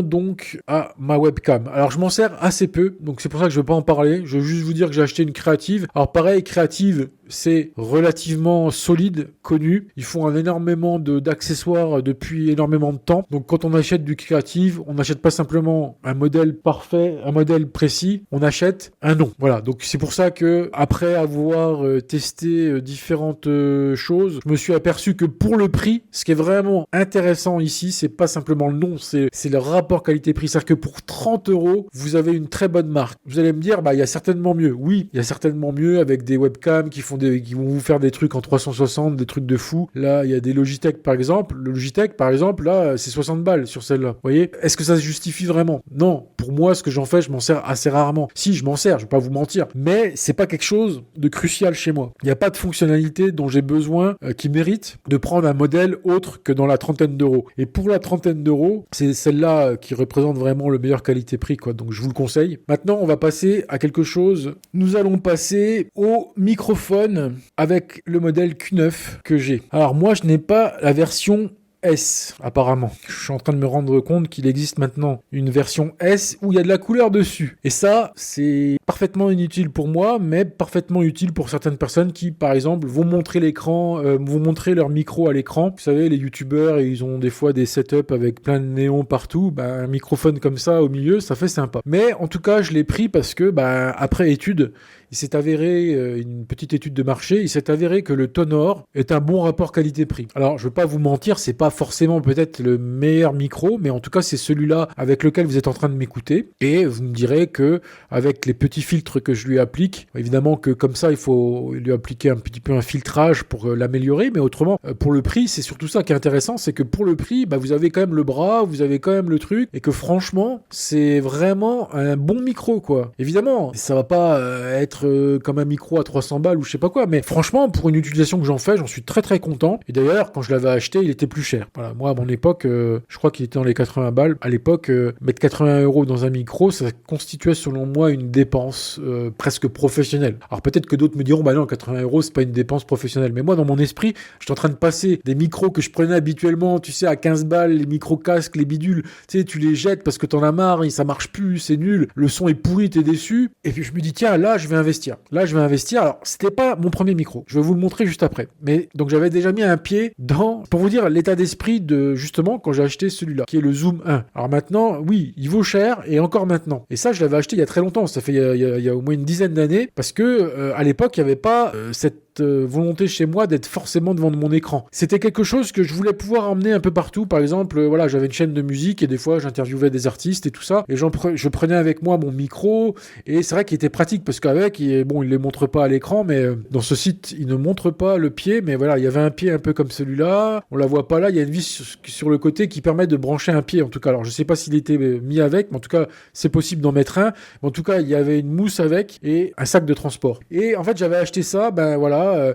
donc à ma webcam. Alors je m'en sers assez peu, donc c'est pour ça que je vais pas en parler. Je veux juste vous dire que j'ai acheté une Creative. Alors pareil, Creative, c'est relativement solide, connu. Ils font énormément d'accessoires depuis énormément de temps. Donc quand on achète du Creative, on n'achète pas simplement un modèle parfait, un modèle précis, on achète un nom. Voilà, donc c'est pour ça que après avoir testé différentes choses, je me suis aperçu que pour le prix, ce qui est vraiment intéressant ici, c'est pas simplement le nom, c'est le rapport qualité-prix. C'est-à-dire que pour 30 €, vous avez une très bonne marque. Vous allez me dire, il y a certainement mieux. Oui, il y a certainement mieux avec des webcams qui vont vous faire des trucs en 360, des trucs de fou. Là, il y a des Logitech par exemple. Le Logitech par exemple, là, c'est 60 balles sur celle-là. Vous voyez? Est-ce que ça se justifie vraiment? Non. Pour moi, ce que j'en fais, je m'en sers assez rarement. Si, je m'en sers, je vais pas vous mentir. Mais c'est pas quelque chose de crucial chez moi. Il n'y a pas de fonctionnalité dont j'ai besoin qui mérite de prendre un modèle autre que dans la trentaine d'euros. Et pour la trentaine d'euros, c'est celle-là qui représente vraiment le meilleur qualité-prix, quoi. Donc je vous le conseille. Maintenant, on va passer à quelque chose. Nous allons passer au microphone avec le modèle Q9 que j'ai. Alors moi, je n'ai pas la version S, apparemment. Je suis en train de me rendre compte qu'il existe maintenant une version S où il y a de la couleur dessus. Et ça, c'est parfaitement inutile pour moi, mais parfaitement utile pour certaines personnes qui, par exemple, vont montrer l'écran, vont montrer leur micro à l'écran. Vous savez, les youtubeurs, ils ont des fois des setups avec plein de néons partout. Un microphone comme ça au milieu, ça fait sympa. Mais en tout cas, je l'ai pris parce que, après étude, il s'est avéré, une petite étude de marché, il s'est avéré que le Tonor est un bon rapport qualité-prix. Alors, je ne veux pas vous mentir, c'est pas forcément peut-être le meilleur micro, mais en tout cas, c'est celui-là avec lequel vous êtes en train de m'écouter. Et vous me direz que avec les petits filtres que je lui applique, évidemment que comme ça, il faut lui appliquer un petit peu un filtrage pour l'améliorer, mais autrement, pour le prix, c'est surtout ça qui est intéressant, c'est que pour le prix, vous avez quand même le bras, vous avez quand même le truc, et que franchement, c'est vraiment un bon micro, quoi. Évidemment, ça va pas être comme un micro à 300 balles ou je sais pas quoi, mais franchement, pour une utilisation que j'en fais, j'en suis très très content. Et d'ailleurs, quand je l'avais acheté, il était plus cher. Voilà, moi à mon époque, je crois qu'il était dans les 80 balles. À l'époque, mettre 80 € dans un micro, ça constituait selon moi une dépense presque professionnelle. Alors peut-être que d'autres me diront, non, 80 € c'est pas une dépense professionnelle. Mais moi, dans mon esprit, je suis en train de passer des micros que je prenais habituellement, tu sais, à 15 balles, les micros casques, les bidules, tu sais, tu les jettes parce que t'en as marre, et ça marche plus, c'est nul, le son est pourri, t'es déçu. Et puis je me dis, tiens, là, je vais investir. Alors, c'était pas mon premier micro. Je vais vous le montrer juste après. Mais donc, j'avais déjà mis un pied pour vous dire l'état d'esprit de, justement, quand j'ai acheté celui-là, qui est le Zoom 1. Alors maintenant, oui, il vaut cher et encore maintenant. Et ça, je l'avais acheté il y a très longtemps. Ça fait il y a au moins une dizaine d'années parce que, à l'époque, il n'y avait pas cette volonté chez moi d'être forcément devant mon écran. C'était quelque chose que je voulais pouvoir emmener un peu partout. Par exemple, j'avais une chaîne de musique et des fois j'interviewais des artistes et tout ça. Et je prenais avec moi mon micro et c'est vrai qu'il était pratique parce qu'avec, il les montre pas à l'écran, mais dans ce site, il ne montre pas le pied. Mais voilà, il y avait un pied un peu comme celui-là. On la voit pas là. Il y a une vis sur le côté qui permet de brancher un pied en tout cas. Alors je sais pas s'il était mis avec, mais en tout cas c'est possible d'en mettre un. Mais en tout cas, il y avait une mousse avec et un sac de transport. Et en fait, j'avais acheté ça,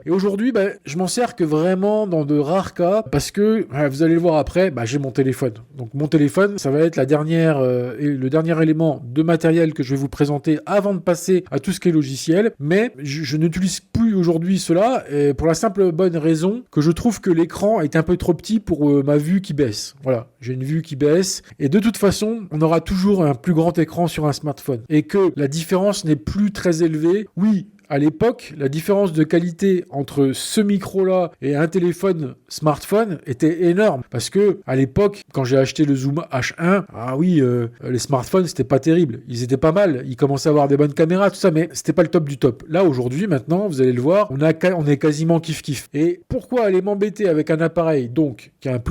et aujourd'hui, je m'en sers que vraiment dans de rares cas parce que, vous allez le voir après, j'ai mon téléphone. Donc mon téléphone, ça va être le dernier élément de matériel que je vais vous présenter avant de passer à tout ce qui est logiciel. Mais je n'utilise plus aujourd'hui cela pour la simple bonne raison que je trouve que l'écran est un peu trop petit pour ma vue qui baisse. Voilà, j'ai une vue qui baisse et de toute façon, on aura toujours un plus grand écran sur un smartphone et que la différence n'est plus très élevée. Oui, à l'époque, la différence de qualité entre ce micro-là et un téléphone smartphone était énorme. Parce que, à l'époque, quand j'ai acheté le Zoom H1, ah oui, les smartphones, c'était pas terrible. Ils étaient pas mal. Ils commençaient à avoir des bonnes caméras, tout ça, mais c'était pas le top du top. Là, aujourd'hui, maintenant, vous allez le voir, on est quasiment kiff-kiff. Et pourquoi aller m'embêter avec un appareil, donc, qui a un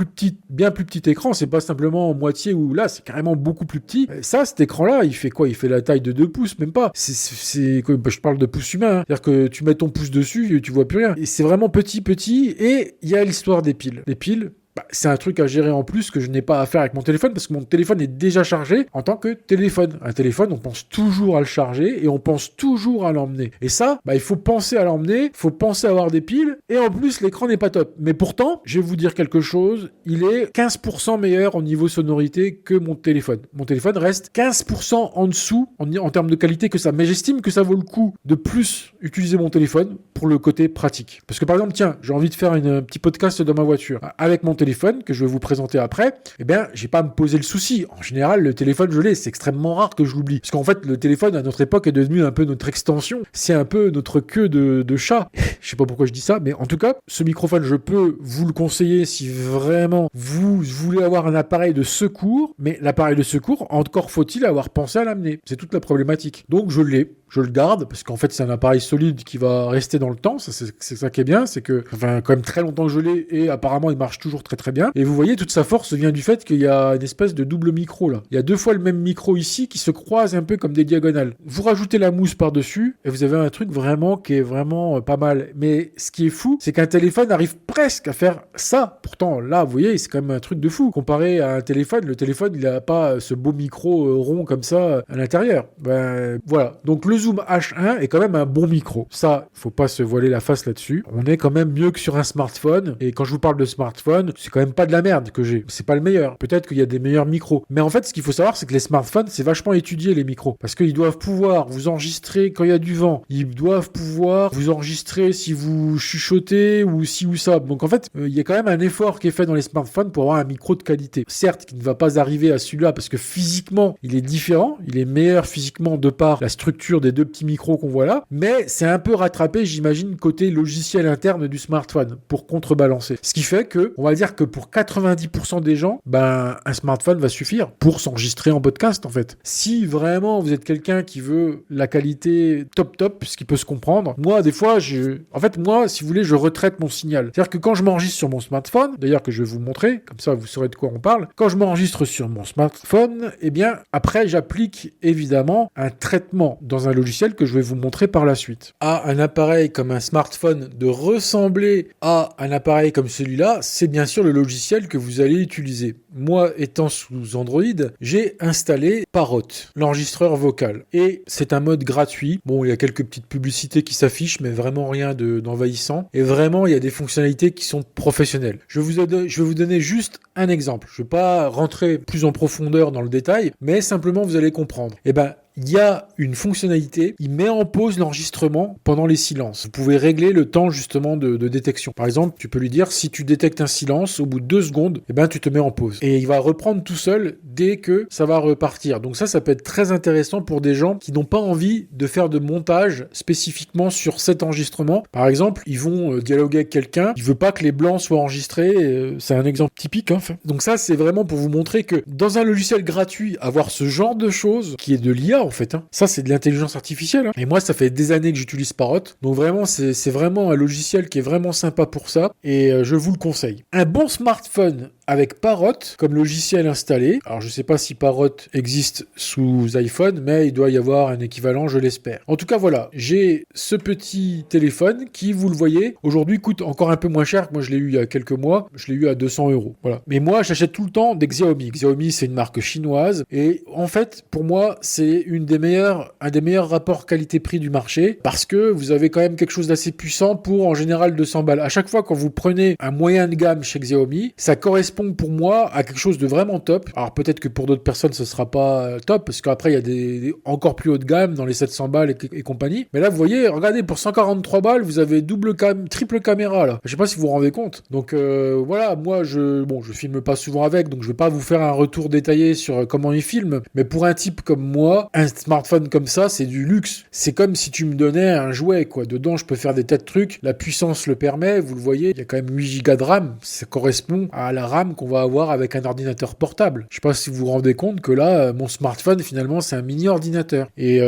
bien plus petit écran, c'est pas simplement moitié ou là, c'est carrément beaucoup plus petit. Ça, cet écran-là, il fait quoi? Il fait la taille de 2 pouces, même pas. Je parle de pouces humains. C'est-à-dire que tu mets ton pouce dessus et tu vois plus rien. Et c'est vraiment petit, et il y a l'histoire des piles. Les piles, c'est un truc à gérer en plus que je n'ai pas à faire avec mon téléphone parce que mon téléphone est déjà chargé en tant que téléphone. Un téléphone, on pense toujours à le charger et on pense toujours à l'emmener. Et ça, il faut penser à l'emmener, il faut penser à avoir des piles et en plus, l'écran n'est pas top. Mais pourtant, je vais vous dire quelque chose, il est 15% meilleur au niveau sonorité que mon téléphone. Mon téléphone reste 15% en dessous en termes de qualité que ça. Mais j'estime que ça vaut le coup de plus utiliser mon téléphone pour le côté pratique. Parce que par exemple, tiens, j'ai envie de faire un petit podcast dans ma voiture avec mon téléphone que je vais vous présenter après, j'ai pas à me poser le souci. En général, le téléphone, je l'ai. C'est extrêmement rare que je l'oublie. Parce qu'en fait, le téléphone, à notre époque, est devenu un peu notre extension. C'est un peu notre queue de chat. Je sais pas pourquoi je dis ça, mais en tout cas, ce microphone, je peux vous le conseiller si vraiment vous voulez avoir un appareil de secours. Mais l'appareil de secours, encore faut-il avoir pensé à l'amener. C'est toute la problématique. Donc, je l'ai. Je le garde parce qu'en fait c'est un appareil solide qui va rester dans le temps. C'est ça qui est bien, c'est que quand même très longtemps que je l'ai et apparemment il marche toujours très très bien. Et vous voyez, toute sa force vient du fait qu'il y a une espèce de double micro là. Il y a 2 fois le même micro ici qui se croisent un peu comme des diagonales. Vous rajoutez la mousse par-dessus et vous avez un truc vraiment qui est vraiment pas mal. Mais ce qui est fou, c'est qu'un téléphone arrive presque à faire ça. Pourtant là, vous voyez, c'est quand même un truc de fou. Comparé à un téléphone, le téléphone il a pas ce beau micro rond comme ça à l'intérieur. Voilà. Donc le Zoom H1 est quand même un bon micro. Ça, faut pas se voiler la face là-dessus. On est quand même mieux que sur un smartphone. Et quand je vous parle de smartphone, c'est quand même pas de la merde que j'ai. C'est pas le meilleur. Peut-être qu'il y a des meilleurs micros. Mais en fait, ce qu'il faut savoir, c'est que les smartphones, c'est vachement étudié les micros. Parce qu'ils doivent pouvoir vous enregistrer quand il y a du vent. Ils doivent pouvoir vous enregistrer si vous chuchotez ou si ou ça. Donc en fait, il y a quand même un effort qui est fait dans les smartphones pour avoir un micro de qualité. Certes, qui ne va pas arriver à celui-là parce que physiquement, il est différent. Il est meilleur physiquement de par la structure des 2 petits micros qu'on voit là, mais c'est un peu rattrapé, j'imagine, côté logiciel interne du smartphone pour contrebalancer. Ce qui fait que, on va dire que pour 90% des gens, un smartphone va suffire pour s'enregistrer en podcast en fait. Si vraiment vous êtes quelqu'un qui veut la qualité top, ce qui peut se comprendre, moi des fois, si vous voulez, je retraite mon signal. C'est-à-dire que quand je m'enregistre sur mon smartphone, d'ailleurs que je vais vous montrer, comme ça vous saurez de quoi on parle, quand je m'enregistre sur mon smartphone, après j'applique évidemment un traitement dans un logiciel que je vais vous montrer par la suite. À un appareil comme un smartphone de ressembler à un appareil comme celui-là, c'est bien sûr le logiciel que vous allez utiliser. Moi, étant sous Android, j'ai installé Parrot, l'enregistreur vocal. Et c'est un mode gratuit. Bon, il y a quelques petites publicités qui s'affichent, mais vraiment rien d'envahissant. Et vraiment, il y a des fonctionnalités qui sont professionnelles. Je vais vous donner juste un exemple. Je ne vais pas rentrer plus en profondeur dans le détail, mais simplement vous allez comprendre. Il y a une fonctionnalité, il met en pause l'enregistrement pendant les silences. Vous pouvez régler le temps justement de détection. Par exemple, tu peux lui dire si tu détectes un silence, au bout de 2 secondes, tu te mets en pause. Et il va reprendre tout seul dès que ça va repartir. Donc ça peut être très intéressant pour des gens qui n'ont pas envie de faire de montage spécifiquement sur cet enregistrement. Par exemple, ils vont dialoguer avec quelqu'un, il veut pas que les blancs soient enregistrés, c'est un exemple typique. Donc ça, c'est vraiment pour vous montrer que dans un logiciel gratuit, avoir ce genre de choses qui est de l'IA, en fait. Ça, c'est de l'intelligence artificielle. Et moi, ça fait des années que j'utilise Parrot. Donc vraiment, c'est vraiment un logiciel qui est vraiment sympa pour ça. Et je vous le conseille. Un bon smartphone avec Parrot comme logiciel installé. Alors, je sais pas si Parrot existe sous iPhone, mais il doit y avoir un équivalent, je l'espère. En tout cas, voilà. J'ai ce petit téléphone qui, vous le voyez, aujourd'hui coûte encore un peu moins cher que moi je l'ai eu il y a quelques mois. Je l'ai eu à 200 €. Voilà. Mais moi, j'achète tout le temps des Xiaomi. Xiaomi, c'est une marque chinoise. Et en fait, pour moi, c'est un des meilleurs rapports qualité-prix du marché parce que vous avez quand même quelque chose d'assez puissant pour en général 200 balles. À chaque fois quand vous prenez un moyen de gamme chez Xiaomi, ça correspond correspond pour moi à quelque chose de vraiment top. Alors peut-être que pour d'autres personnes ce sera pas top, parce qu'après il y a des encore plus haut de gamme dans les 700 balles et compagnie. Mais là vous voyez, regardez, pour 143 balles vous avez triple caméra là. Je sais pas si vous vous rendez compte. Donc voilà, moi je filme pas souvent avec, donc je vais pas vous faire un retour détaillé sur comment il filme. Mais pour un type comme moi, un smartphone comme ça c'est du luxe. C'est comme si tu me donnais un jouet quoi. Dedans je peux faire des tas de trucs. La puissance le permet. Vous le voyez, il y a quand même 8 Go de RAM. Ça correspond à la RAM qu'on va avoir avec un ordinateur portable. Je sais pas si vous vous rendez compte que là, mon smartphone, finalement, c'est un mini ordinateur. Et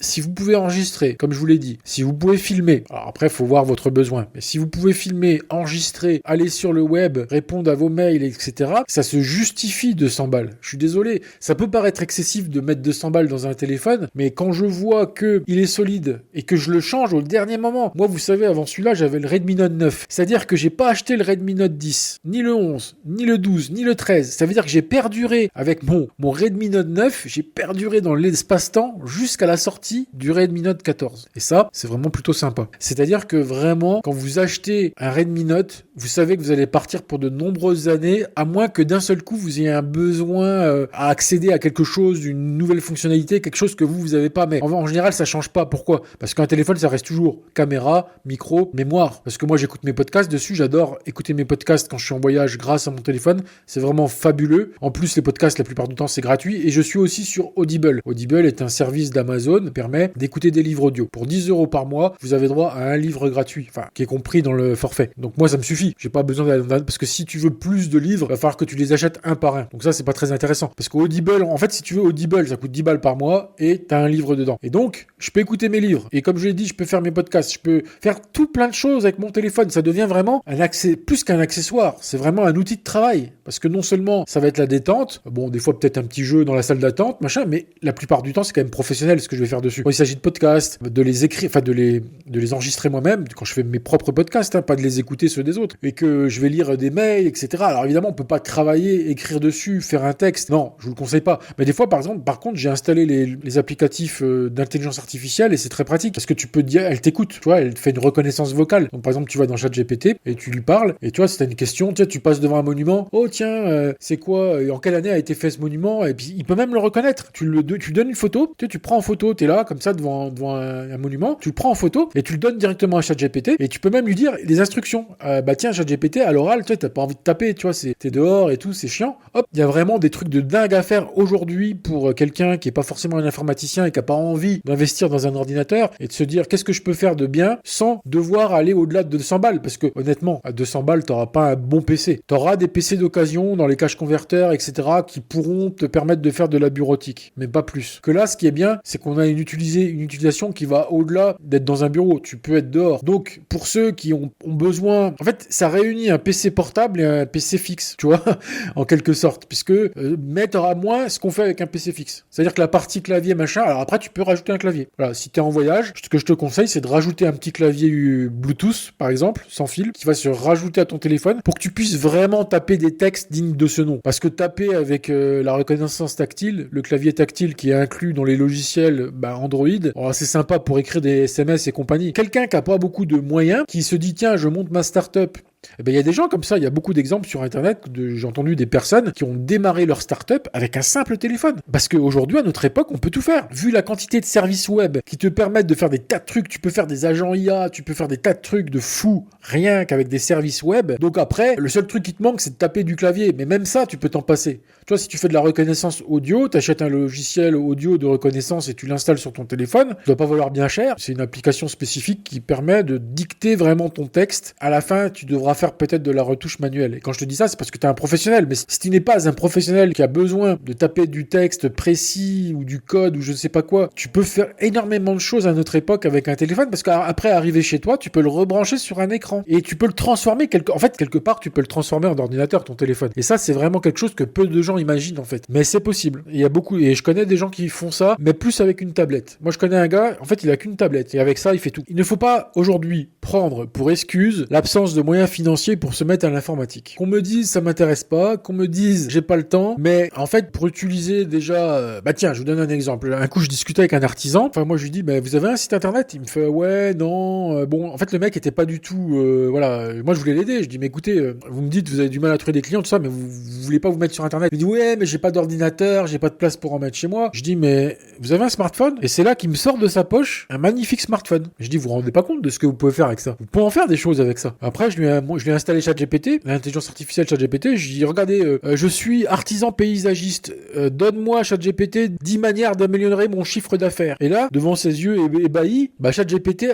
si vous pouvez enregistrer, comme je vous l'ai dit, si vous pouvez filmer, alors après, il faut voir votre besoin, mais si vous pouvez filmer, enregistrer, aller sur le web, répondre à vos mails, etc., ça se justifie 200 balles. Je suis désolé, ça peut paraître excessif de mettre 200 balles dans un téléphone, mais quand je vois que il est solide et que je le change au dernier moment, moi, vous savez, avant celui-là, j'avais le Redmi Note 9. C'est-à-dire que j'ai pas acheté le Redmi Note 10, ni le 11, ni le 12, ni le 13. Ça veut dire que j'ai perduré avec mon Redmi Note 9, j'ai perduré dans l'espace-temps jusqu'à la sortie du Redmi Note 14. Et ça, c'est vraiment plutôt sympa. C'est-à-dire que vraiment, quand vous achetez un Redmi Note, vous savez que vous allez partir pour de nombreuses années, à moins que d'un seul coup, vous ayez un besoin à accéder à quelque chose, une nouvelle fonctionnalité, quelque chose que vous avez pas. Mais en général, ça change pas. Pourquoi ? Parce qu'un téléphone, ça reste toujours caméra, micro, mémoire. Parce que moi, j'écoute mes podcasts dessus, j'adore écouter mes podcasts quand je suis en voyage grâce à mon téléphone. C'est vraiment fabuleux. En plus, les podcasts, la plupart du temps, c'est gratuit. Et je suis aussi sur Audible. Audible est un service d'Amazon qui permet d'écouter des livres audio. Pour 10 € par mois, vous avez droit à un livre gratuit, enfin, qui est compris dans le forfait. Donc moi, ça me suffit. J'ai pas besoin d'aller parce que si tu veux plus de livres, il va falloir que tu les achètes un par un. Donc ça, c'est pas très intéressant. Parce qu'Audible, en fait, si tu veux Audible, ça coûte 10 balles par mois et t'as un livre dedans. Et donc, je peux écouter mes livres. Et comme je l'ai dit, je peux faire mes podcasts. Je peux faire tout plein de choses avec mon téléphone. Ça devient vraiment plus qu'un accessoire. C'est vraiment un outil de travail. Parce que non seulement ça va être la détente, bon, des fois peut-être un petit jeu dans la salle d'attente, machin, mais la plupart du temps, c'est quand même professionnel ce que je vais faire dessus. Quand il s'agit de podcasts, de les écrire, enfin de les enregistrer moi-même, quand je fais mes propres podcasts, hein, pas de les écouter ceux des autres, et que je vais lire des mails, etc. Alors évidemment, on peut pas travailler, écrire dessus, faire un texte. Non, je vous le conseille pas. Mais des fois, par contre, j'ai installé les applicatifs d'intelligence artificielle et c'est très pratique parce que tu peux dire, elle t'écoute, tu vois, elle fait une reconnaissance vocale. Donc par exemple, tu vas dans ChatGPT et tu lui parles et tu vois, si t'as une question, tu passes devant un monument, oh tiens, c'est quoi, en quelle année a été fait ce monument, et puis il peut même le reconnaître. Tu lui donnes une photo, tu prends en photo, t'es là comme ça devant un monument, tu le prends en photo et tu le donnes directement à ChatGPT et tu peux même lui dire les instructions. Bah tiens, ChatGPT à l'oral, tu vois, t'as pas envie de taper, tu vois, t'es dehors et tout, c'est chiant. Hop, il y a vraiment des trucs de dingue à faire aujourd'hui pour quelqu'un qui est pas forcément un informaticien et qui a pas envie d'investir dans un ordinateur et de se dire qu'est-ce que je peux faire de bien sans devoir aller au-delà de 200 balles, parce que honnêtement, à 200 balles, t'auras pas un bon PC. T'auras des PC d'occasion dans les cache converteurs, etc., qui pourront te permettre de faire de la bureautique, mais pas plus. Que là, ce qui est bien, c'est qu'on a une utilisation qui va au-delà d'être dans un bureau. Tu peux être dehors. Donc, pour ceux qui ont besoin, en fait, ça réunit un PC portable et un PC fixe, tu vois, en quelque sorte, puisque mais t'auras moins ce qu'on fait avec un PC fixe. C'est-à-dire que la partie clavier, machin, alors après, tu peux rajouter un clavier. Voilà, si t'es en voyage, ce que je te conseille, c'est de rajouter un petit clavier Bluetooth, par exemple, sans fil, qui va se rajouter à ton téléphone pour que tu puisses vraiment taper des textes dignes de ce nom. Parce que taper avec la reconnaissance tactile, le clavier tactile qui est inclus dans les logiciels Android, c'est sympa pour écrire des SMS et compagnie. Quelqu'un qui a pas beaucoup de moyens, qui se dit tiens, je monte ma start-up, il y a des gens comme ça, il y a beaucoup d'exemples sur internet, j'ai entendu des personnes qui ont démarré leur start-up avec un simple téléphone. Parce qu'aujourd'hui, à notre époque, on peut tout faire. Vu la quantité de services web qui te permettent de faire des tas de trucs, tu peux faire des agents IA, tu peux faire des tas de trucs de fou, rien qu'avec des services web. Donc après, le seul truc qui te manque, c'est de taper du clavier. Mais même ça, tu peux t'en passer. Tu vois, si tu fais de la reconnaissance audio, t'achètes un logiciel audio de reconnaissance et tu l'installes sur ton téléphone, ça doit pas valoir bien cher. C'est une application spécifique qui permet de dicter vraiment ton texte. À la fin, tu devras faire peut-être de la retouche manuelle. Et quand je te dis ça, c'est parce que tu es un professionnel. Mais si tu n'es pas un professionnel qui a besoin de taper du texte précis ou du code ou je ne sais pas quoi, tu peux faire énormément de choses à notre époque avec un téléphone, parce qu'après arriver chez toi, tu peux le rebrancher sur un écran et tu peux le transformer quelque part, tu peux le transformer en ordinateur, ton téléphone. Et ça, c'est vraiment quelque chose que peu de gens imaginent en fait. Mais c'est possible. Il y a beaucoup, et je connais des gens qui font ça, mais plus avec une tablette. Moi, je connais un gars, en fait, il a qu'une tablette et avec ça, il fait tout. Il ne faut pas aujourd'hui prendre pour excuse l'absence de moyens financiers financiers pour se mettre à l'informatique. Qu'on me dise ça m'intéresse pas, qu'on me dise j'ai pas le temps, mais en fait pour utiliser déjà, tiens, je vous donne un exemple. Un coup je discutais avec un artisan, enfin moi je lui dis vous avez un site internet? Il me fait ouais, non, bon, en fait le mec était pas du tout, voilà, moi je voulais l'aider, je dis mais écoutez, vous me dites vous avez du mal à trouver des clients, tout ça, mais vous voulez pas vous mettre sur internet? Il me dit ouais, mais j'ai pas d'ordinateur, j'ai pas de place pour en mettre chez moi. Je dis mais vous avez un smartphone? Et c'est là qu'il me sort de sa poche un magnifique smartphone. Je dis vous vous rendez pas compte de ce que vous pouvez faire avec ça? Vous pouvez en faire des choses avec ça. Après je lui ai installé ChatGPT, l'intelligence artificielle ChatGPT, je dis regardez, je suis artisan paysagiste, donne-moi ChatGPT 10 manières d'améliorer mon chiffre d'affaires. Et là, devant ses yeux ébahis, ChatGPT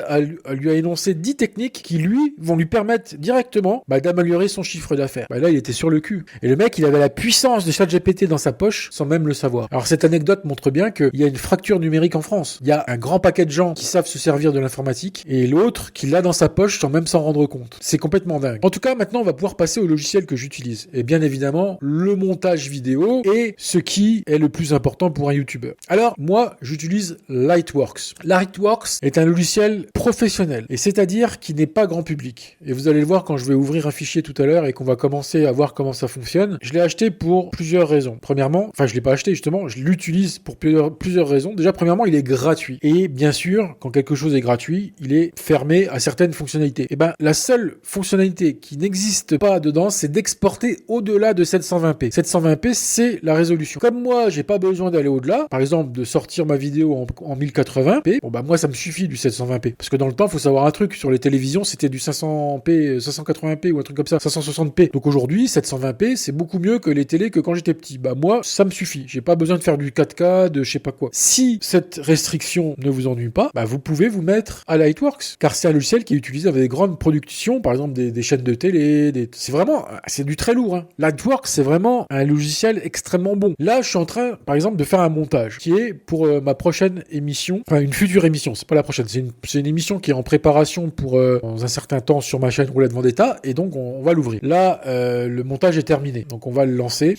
lui a énoncé 10 techniques qui lui vont lui permettre directement d'améliorer son chiffre d'affaires. Là, il était sur le cul. Et le mec, il avait la puissance de ChatGPT dans sa poche sans même le savoir. Alors cette anecdote montre bien qu'il y a une fracture numérique en France. Il y a un grand paquet de gens qui savent se servir de l'informatique et l'autre qui l'a dans sa poche sans même s'en rendre compte. C'est complètement dingue. En tout cas, maintenant, on va pouvoir passer au logiciel que j'utilise. Et bien évidemment, le montage vidéo est ce qui est le plus important pour un YouTuber. Alors, moi, j'utilise Lightworks. Lightworks est un logiciel professionnel, et c'est-à-dire qui n'est pas grand public. Et vous allez le voir quand je vais ouvrir un fichier tout à l'heure et qu'on va commencer à voir comment ça fonctionne. Je l'ai acheté pour plusieurs raisons. Premièrement, je l'ai pas acheté justement, je l'utilise pour plusieurs raisons. Déjà, premièrement, il est gratuit. Et bien sûr, quand quelque chose est gratuit, il est fermé à certaines fonctionnalités. Et la seule fonctionnalité qui n'existe pas dedans, c'est d'exporter au-delà de 720p. 720p, c'est la résolution. Comme moi, j'ai pas besoin d'aller au-delà, par exemple, de sortir ma vidéo en 1080p, moi, ça me suffit du 720p. Parce que dans le temps, faut savoir un truc, sur les télévisions, c'était du 500p, 580p ou un truc comme ça, 560p. Donc aujourd'hui, 720p, c'est beaucoup mieux que les télés que quand j'étais petit. Moi, ça me suffit. J'ai pas besoin de faire du 4K, de je sais pas quoi. Si cette restriction ne vous ennuie pas, vous pouvez vous mettre à Lightworks. Car c'est un logiciel qui est utilisé avec des grandes productions, par exemple des chaînes de télé, c'est du très lourd, hein. Lightworks, c'est vraiment un logiciel extrêmement bon. Là, je suis en train, par exemple, de faire un montage qui est pour ma prochaine émission, enfin une future émission, c'est pas la prochaine, c'est une émission qui est en préparation pour dans un certain temps sur ma chaîne Roulette Vendetta, et donc on va l'ouvrir. Là, le montage est terminé, donc on va le lancer.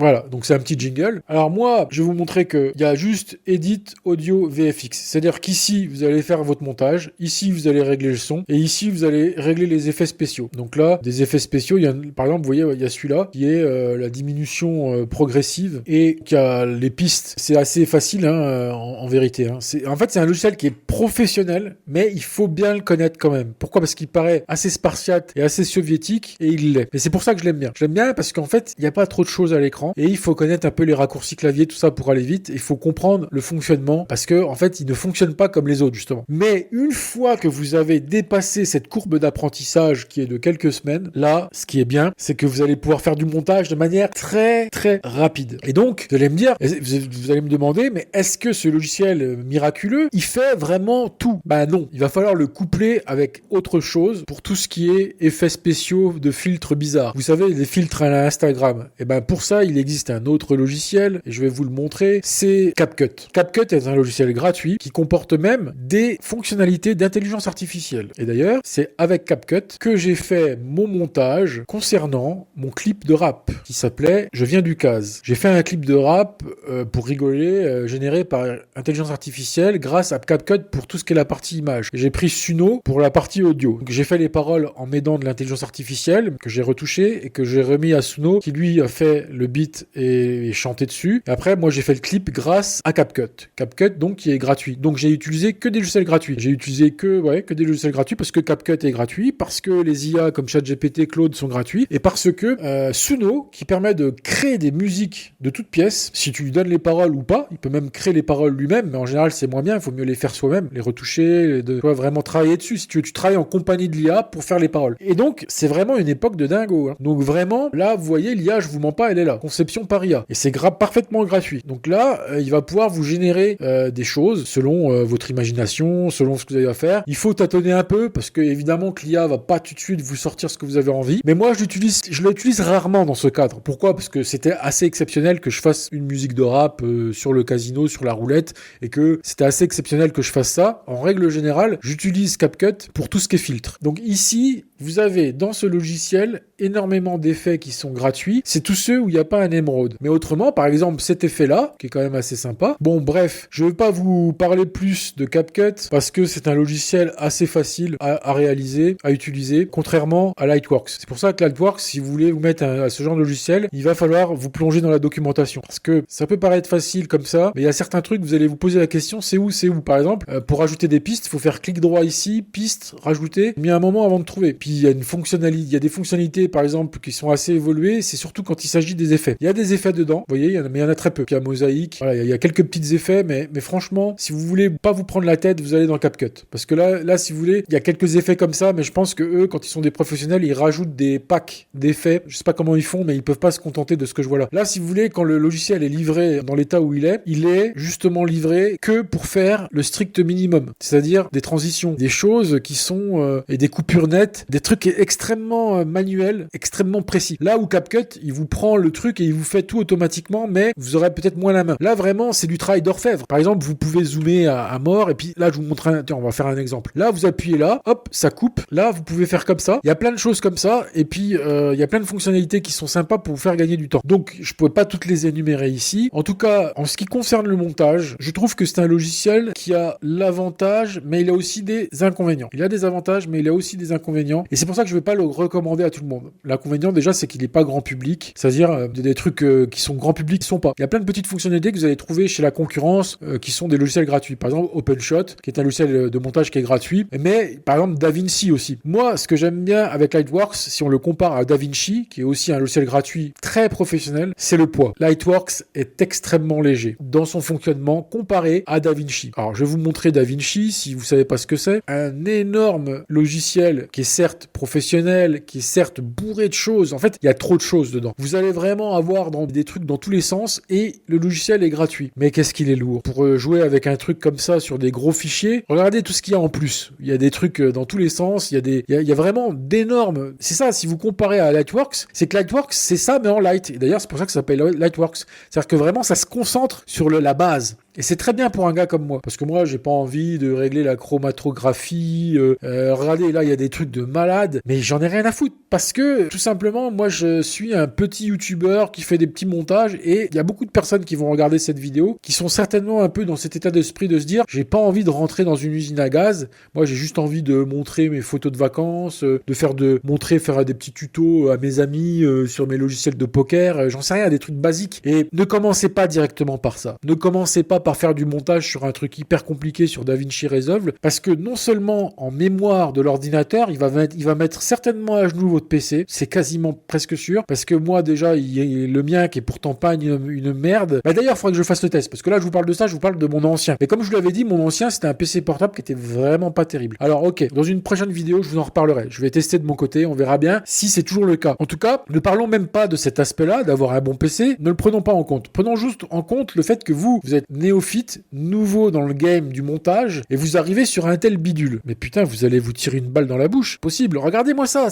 Voilà, donc c'est un petit jingle. Alors moi, je vais vous montrer qu'il y a juste Edit Audio VFX. C'est-à-dire qu'ici, vous allez faire votre montage. Ici, vous allez régler le son. Et ici, vous allez régler les effets spéciaux. Donc là, des effets spéciaux, par exemple, vous voyez, il y a celui-là qui est la diminution progressive et qui a les pistes. C'est assez facile en vérité. En fait, c'est un logiciel qui est professionnel, mais il faut bien le connaître quand même. Pourquoi? Parce qu'il paraît assez spartiate et assez soviétique, et il l'est. Et c'est pour ça que je l'aime bien. Je l'aime bien parce qu'en fait, il n'y a pas trop de choses à l'écran. Et il faut connaître un peu les raccourcis clavier, tout ça pour aller vite. Il faut comprendre le fonctionnement parce que en fait, il ne fonctionne pas comme les autres justement. Mais une fois que vous avez dépassé cette courbe d'apprentissage qui est de quelques semaines, là, ce qui est bien, c'est que vous allez pouvoir faire du montage de manière très très rapide. Et donc, vous allez me dire, vous allez me demander, mais est-ce que ce logiciel miraculeux, il fait vraiment tout? Non, il va falloir le coupler avec autre chose pour tout ce qui est effets spéciaux de filtres bizarres. Vous savez, les filtres à l'Instagram. Et pour ça, il existe un autre logiciel, et je vais vous le montrer, c'est CapCut. CapCut est un logiciel gratuit qui comporte même des fonctionnalités d'intelligence artificielle. Et d'ailleurs, c'est avec CapCut que j'ai fait mon montage concernant mon clip de rap qui s'appelait Je viens du Caz. J'ai fait un clip de rap pour rigoler, généré par intelligence artificielle grâce à CapCut pour tout ce qui est la partie image. J'ai pris Suno pour la partie audio. Donc j'ai fait les paroles en m'aidant de l'intelligence artificielle que j'ai retouché et que j'ai remis à Suno qui lui a fait le beat et chanter dessus. Et après, moi, j'ai fait le clip grâce à CapCut. CapCut, donc, qui est gratuit. Donc, j'ai utilisé que des logiciels gratuits. J'ai utilisé que des logiciels gratuits parce que CapCut est gratuit, parce que les IA comme ChatGPT, Claude sont gratuits, et parce que Suno, qui permet de créer des musiques de toutes pièces, si tu lui donnes les paroles ou pas, il peut même créer les paroles lui-même, mais en général, c'est moins bien, il faut mieux les faire soi-même, les retoucher, vraiment travailler dessus. Si tu veux, tu travailles en compagnie de l'IA pour faire les paroles. Et donc, c'est vraiment une époque de dingo. Donc, vraiment, là, vous voyez, l'IA, je vous mens pas, elle est là. Conception par IA. Et c'est parfaitement gratuit. Donc là, il va pouvoir vous générer des choses selon votre imagination, selon ce que vous avez à faire. Il faut tâtonner un peu parce que évidemment que l'IA va pas tout de suite vous sortir ce que vous avez envie. Mais moi, je l'utilise rarement dans ce cadre. Pourquoi? Parce que c'était assez exceptionnel que je fasse une musique de rap sur le casino, sur la roulette, et que c'était assez exceptionnel que je fasse ça. En règle générale, j'utilise CapCut pour tout ce qui est filtre. Donc ici, vous avez dans ce logiciel énormément d'effets qui sont gratuits. C'est tous ceux où il n'y a pas un émeraude. Mais autrement, par exemple, cet effet-là, qui est quand même assez sympa. Bon, bref, je ne vais pas vous parler plus de CapCut parce que c'est un logiciel assez facile à réaliser, à utiliser, contrairement à Lightworks. C'est pour ça que Lightworks, si vous voulez vous mettre à ce genre de logiciel, il va falloir vous plonger dans la documentation. Parce que ça peut paraître facile comme ça, mais il y a certains trucs, vous allez vous poser la question, c'est où? Par exemple, pour ajouter des pistes, il faut faire clic droit ici, piste, rajouter, mais il y a un moment avant de trouver. Puis il y a des fonctionnalités, par exemple, qui sont assez évoluées, c'est surtout quand il s'agit des effets. Il y a des effets dedans, vous voyez, mais il y en a très peu. Puis il y a mosaïque, voilà, il y a quelques petits effets, mais franchement, si vous voulez pas vous prendre la tête, vous allez dans CapCut. Parce que là, si vous voulez, il y a quelques effets comme ça, mais je pense que eux, quand ils sont des professionnels, ils rajoutent des packs d'effets. Je sais pas comment ils font, mais ils peuvent pas se contenter de ce que je vois là. Là, si vous voulez, quand le logiciel est livré dans l'état où il est justement livré que pour faire le strict minimum. C'est-à-dire des transitions, des choses qui sont, et des coupures nettes, des trucs extrêmement manuels, extrêmement précis. Là où CapCut, il vous prend le truc et il vous fait tout automatiquement, mais vous aurez peut-être moins la main. Là, vraiment, c'est du travail d'orfèvre. Par exemple, vous pouvez zoomer à mort, et puis là, je vous montre tiens, on va faire un exemple. Là, vous appuyez là, hop, ça coupe. Là, vous pouvez faire comme ça. Il y a plein de choses comme ça, et puis il y a plein de fonctionnalités qui sont sympas pour vous faire gagner du temps. Donc, je ne peux pas toutes les énumérer ici. En tout cas, en ce qui concerne le montage, je trouve que c'est un logiciel qui a l'avantage, mais il a aussi des inconvénients. Il a des avantages, mais il a aussi des inconvénients. Et c'est pour ça que je ne vais pas le recommander à tout le monde. L'inconvénient, déjà, c'est qu'il n'est pas grand public. C'est-à-dire des trucs qui sont grand public, qui sont pas. Il y a plein de petites fonctionnalités que vous allez trouver chez la concurrence qui sont des logiciels gratuits. Par exemple, OpenShot, qui est un logiciel de montage qui est gratuit. Mais, par exemple, DaVinci aussi. Moi, ce que j'aime bien avec Lightworks, si on le compare à DaVinci, qui est aussi un logiciel gratuit très professionnel, c'est le poids. Lightworks est extrêmement léger dans son fonctionnement comparé à DaVinci. Alors, je vais vous montrer DaVinci, si vous savez pas ce que c'est. Un énorme logiciel qui est certes professionnel, qui est certes bourré de choses. En fait, il y a trop de choses dedans. Vous allez vraiment avoir des trucs dans tous les sens et le logiciel est gratuit. Mais qu'est-ce qu'il est lourd. Pour jouer avec un truc comme ça sur des gros fichiers, regardez tout ce qu'il y a en plus. Il y a des trucs dans tous les sens, il y a vraiment d'énormes... C'est ça, si vous comparez à Lightworks, c'est que Lightworks, c'est ça, mais en light. Et d'ailleurs, c'est pour ça que ça s'appelle Lightworks. C'est-à-dire que vraiment, ça se concentre sur la base. Et c'est très bien pour un gars comme moi. Parce que moi, j'ai pas envie de régler la chromatographie. Regardez, là, il y a des trucs de malade. Mais j'en ai rien à foutre. Parce que, tout simplement, moi, je suis un petit youtubeur qui fait des petits montages. Et il y a beaucoup de personnes qui vont regarder cette vidéo, qui sont certainement un peu dans cet état d'esprit de se dire, j'ai pas envie de rentrer dans une usine à gaz. Moi, j'ai juste envie de montrer mes photos de vacances, faire des petits tutos à mes amis sur mes logiciels de poker. J'en sais rien, des trucs basiques. Et ne commencez pas directement par ça. Ne commencez pas par faire du montage sur un truc hyper compliqué sur DaVinci Resolve, parce que non seulement en mémoire de l'ordinateur, il va mettre certainement à genoux votre PC, c'est quasiment presque sûr, parce que moi déjà, le mien qui est pourtant pas une merde, bah d'ailleurs il faudrait que je fasse le test, parce que là je vous parle de ça, je vous parle de mon ancien. Mais comme je vous l'avais dit, mon ancien c'était un PC portable qui était vraiment pas terrible. Alors ok, dans une prochaine vidéo je vous en reparlerai, je vais tester de mon côté, on verra bien si c'est toujours le cas. En tout cas, ne parlons même pas de cet aspect-là, d'avoir un bon PC, ne le prenons pas en compte. Prenons juste en compte le fait que vous êtes néophyte, nouveau dans le game du montage, et vous arrivez sur un tel bidule. Mais putain, vous allez vous tirer une balle dans la bouche. Possible. Regardez-moi ça.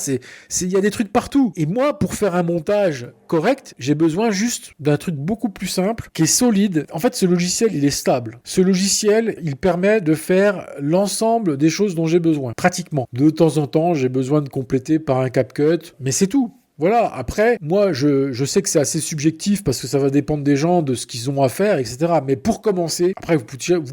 Il y a des trucs partout. Et moi, pour faire un montage correct, j'ai besoin juste d'un truc beaucoup plus simple, qui est solide. En fait, ce logiciel, il est stable. Ce logiciel, il permet de faire l'ensemble des choses dont j'ai besoin. Pratiquement. De temps en temps, j'ai besoin de compléter par un CapCut, mais c'est tout. Voilà, après, moi, je sais que c'est assez subjectif parce que ça va dépendre des gens, de ce qu'ils ont à faire, etc. Mais pour commencer, après, vous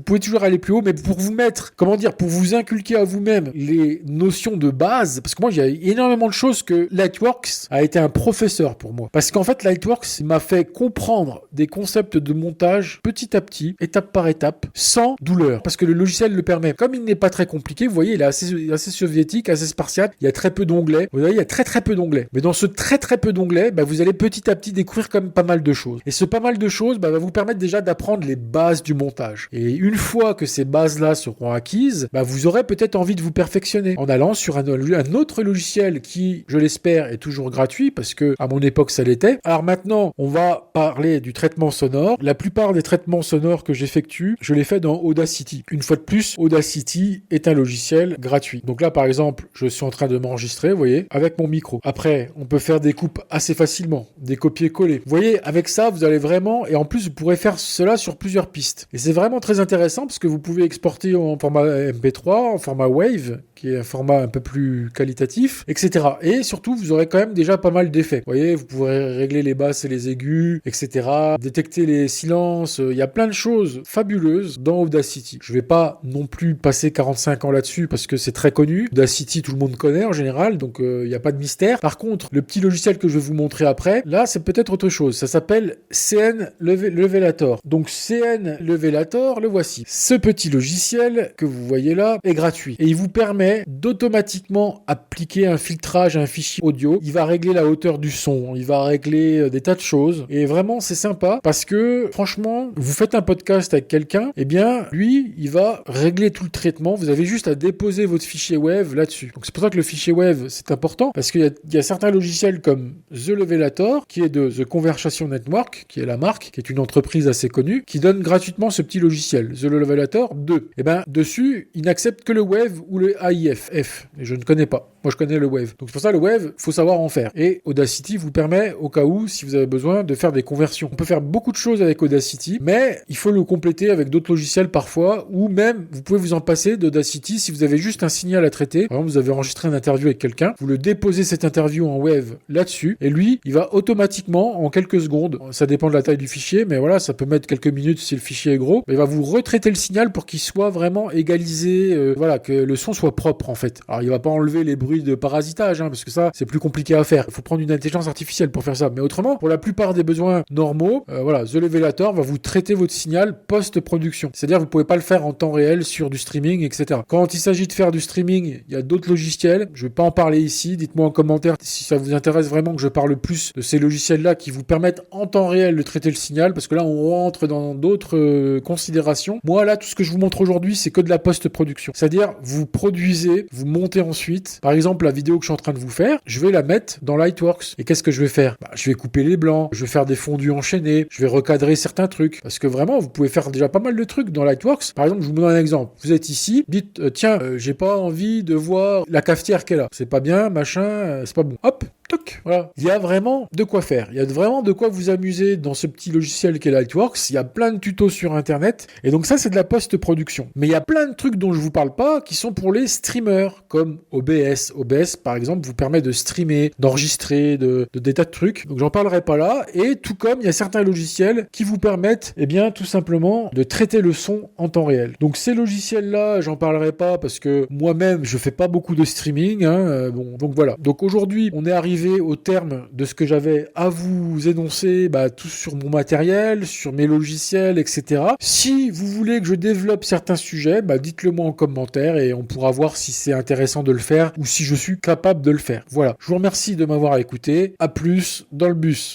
pouvez toujours aller plus haut, mais pour vous mettre, pour vous inculquer à vous-même les notions de base, parce que moi, il y a énormément de choses que Lightworks a été un professeur pour moi. Parce qu'en fait, Lightworks m'a fait comprendre des concepts de montage petit à petit, étape par étape, sans douleur. Parce que le logiciel le permet. Comme il n'est pas très compliqué, vous voyez, il est assez soviétique, assez spartiate, il y a très peu d'onglets. Vous voyez, il y a très très peu d'onglets. Mais dans ce très très peu d'onglets, vous allez petit à petit découvrir comme pas mal de choses. Et ce pas mal de choses va vous permettre déjà d'apprendre les bases du montage. Et une fois que ces bases-là seront acquises, vous aurez peut-être envie de vous perfectionner en allant sur un autre logiciel qui, je l'espère, est toujours gratuit parce que à mon époque ça l'était. Alors maintenant, on va parler du traitement sonore. La plupart des traitements sonores que j'effectue, je les fais dans Audacity. Une fois de plus, Audacity est un logiciel gratuit. Donc là, par exemple, je suis en train de m'enregistrer, vous voyez, avec mon micro. Après, on peut faire des coupes assez facilement, des copier-coller. Vous voyez, avec ça, vous allez vraiment, et en plus, vous pourrez faire cela sur plusieurs pistes. Et c'est vraiment très intéressant parce que vous pouvez exporter en format MP3, en format Wave, qui est un format un peu plus qualitatif, etc. Et surtout, vous aurez quand même déjà pas mal d'effets. Vous voyez, vous pourrez régler les basses et les aigus, etc. Détecter les silences. Il y a plein de choses fabuleuses dans Audacity. Je vais pas non plus passer 45 ans là-dessus parce que c'est très connu. Audacity, tout le monde connaît en général, donc il n'y a pas de mystère. Par contre, le petit logiciel que je vais vous montrer après, là, c'est peut-être autre chose. Ça s'appelle CN Levelator. Donc CN Levelator, le voici. Ce petit logiciel que vous voyez là est gratuit et il vous permet d'automatiquement appliquer un filtrage à un fichier audio. Il va régler la hauteur du son, il va régler des tas de choses et vraiment c'est sympa parce que franchement, vous faites un podcast avec quelqu'un, et bien lui, il va régler tout le traitement. Vous avez juste à déposer votre fichier Wave là-dessus. Donc c'est pour ça que le fichier Wave c'est important parce qu'il y a certains logiciels comme The Levelator qui est de The Conversation Network, qui est la marque, qui est une entreprise assez connue, qui donne gratuitement ce petit logiciel, The Levelator 2. Et ben dessus, il n'accepte que le Wave ou le AIF. Et je ne connais pas. Moi, je connais le Wave. Donc, c'est pour ça, le Wave, faut savoir en faire. Et Audacity vous permet, au cas où, si vous avez besoin, de faire des conversions. On peut faire beaucoup de choses avec Audacity, mais il faut le compléter avec d'autres logiciels parfois, ou même, vous pouvez vous en passer d'Audacity si vous avez juste un signal à traiter. Par exemple, vous avez enregistré une interview avec quelqu'un, vous le déposez cette interview en Wave là-dessus, et lui, il va automatiquement, en quelques secondes, ça dépend de la taille du fichier, mais voilà, ça peut mettre quelques minutes si le fichier est gros, mais il va vous retraiter le signal pour qu'il soit vraiment égalisé, voilà, que le son soit propre, en fait. Alors, il va pas enlever les bruits de parasitage, parce que ça, c'est plus compliqué à faire. Il faut prendre une intelligence artificielle pour faire ça. Mais autrement, pour la plupart des besoins normaux, voilà, The Levelator va vous traiter votre signal post-production. C'est-à-dire, vous pouvez pas le faire en temps réel sur du streaming, etc. Quand il s'agit de faire du streaming, il y a d'autres logiciels. Je vais pas en parler ici. Dites-moi en commentaire si ça vous intéresse vraiment que je parle plus de ces logiciels-là qui vous permettent en temps réel de traiter le signal, parce que là, on rentre dans d'autres considérations. Moi, là, tout ce que je vous montre aujourd'hui, c'est que de la post-production. C'est-à-dire, vous produisez, vous montez ensuite. Par exemple, la vidéo que je suis en train de vous faire, je vais la mettre dans Lightworks. Et qu'est-ce que je vais faire ? Je vais couper les blancs, je vais faire des fondus enchaînés, je vais recadrer certains trucs. Parce que vraiment, vous pouvez faire déjà pas mal de trucs dans Lightworks. Par exemple, je vous donne un exemple. Vous êtes ici, dites, tiens, j'ai pas envie de voir la cafetière qu'elle a. C'est pas bien, machin, c'est pas bon. Hop, toc, voilà. Il y a vraiment de quoi faire. Il y a vraiment de quoi vous amuser dans ce petit logiciel qu'est Lightworks. Il y a plein de tutos sur Internet. Et donc ça, c'est de la post-production. Mais il y a plein de trucs dont je vous parle pas qui sont pour les streamers, comme OBS. OBS, par exemple, vous permet de streamer, d'enregistrer, de des tas de trucs. Donc j'en parlerai pas là. Et tout comme il y a certains logiciels qui vous permettent, eh bien, tout simplement, de traiter le son en temps réel. Donc ces logiciels-là, j'en parlerai pas parce que moi-même, je fais pas beaucoup de streaming. Bon, donc voilà. Donc aujourd'hui, on est arrivé au terme de ce que j'avais à vous énoncer, tout sur mon matériel, sur mes logiciels, etc. Si vous voulez que je développe certains sujets, dites-le moi en commentaire et on pourra voir si c'est intéressant de le faire ou si je suis capable de le faire. Voilà. Je vous remercie de m'avoir écouté. À plus dans le bus.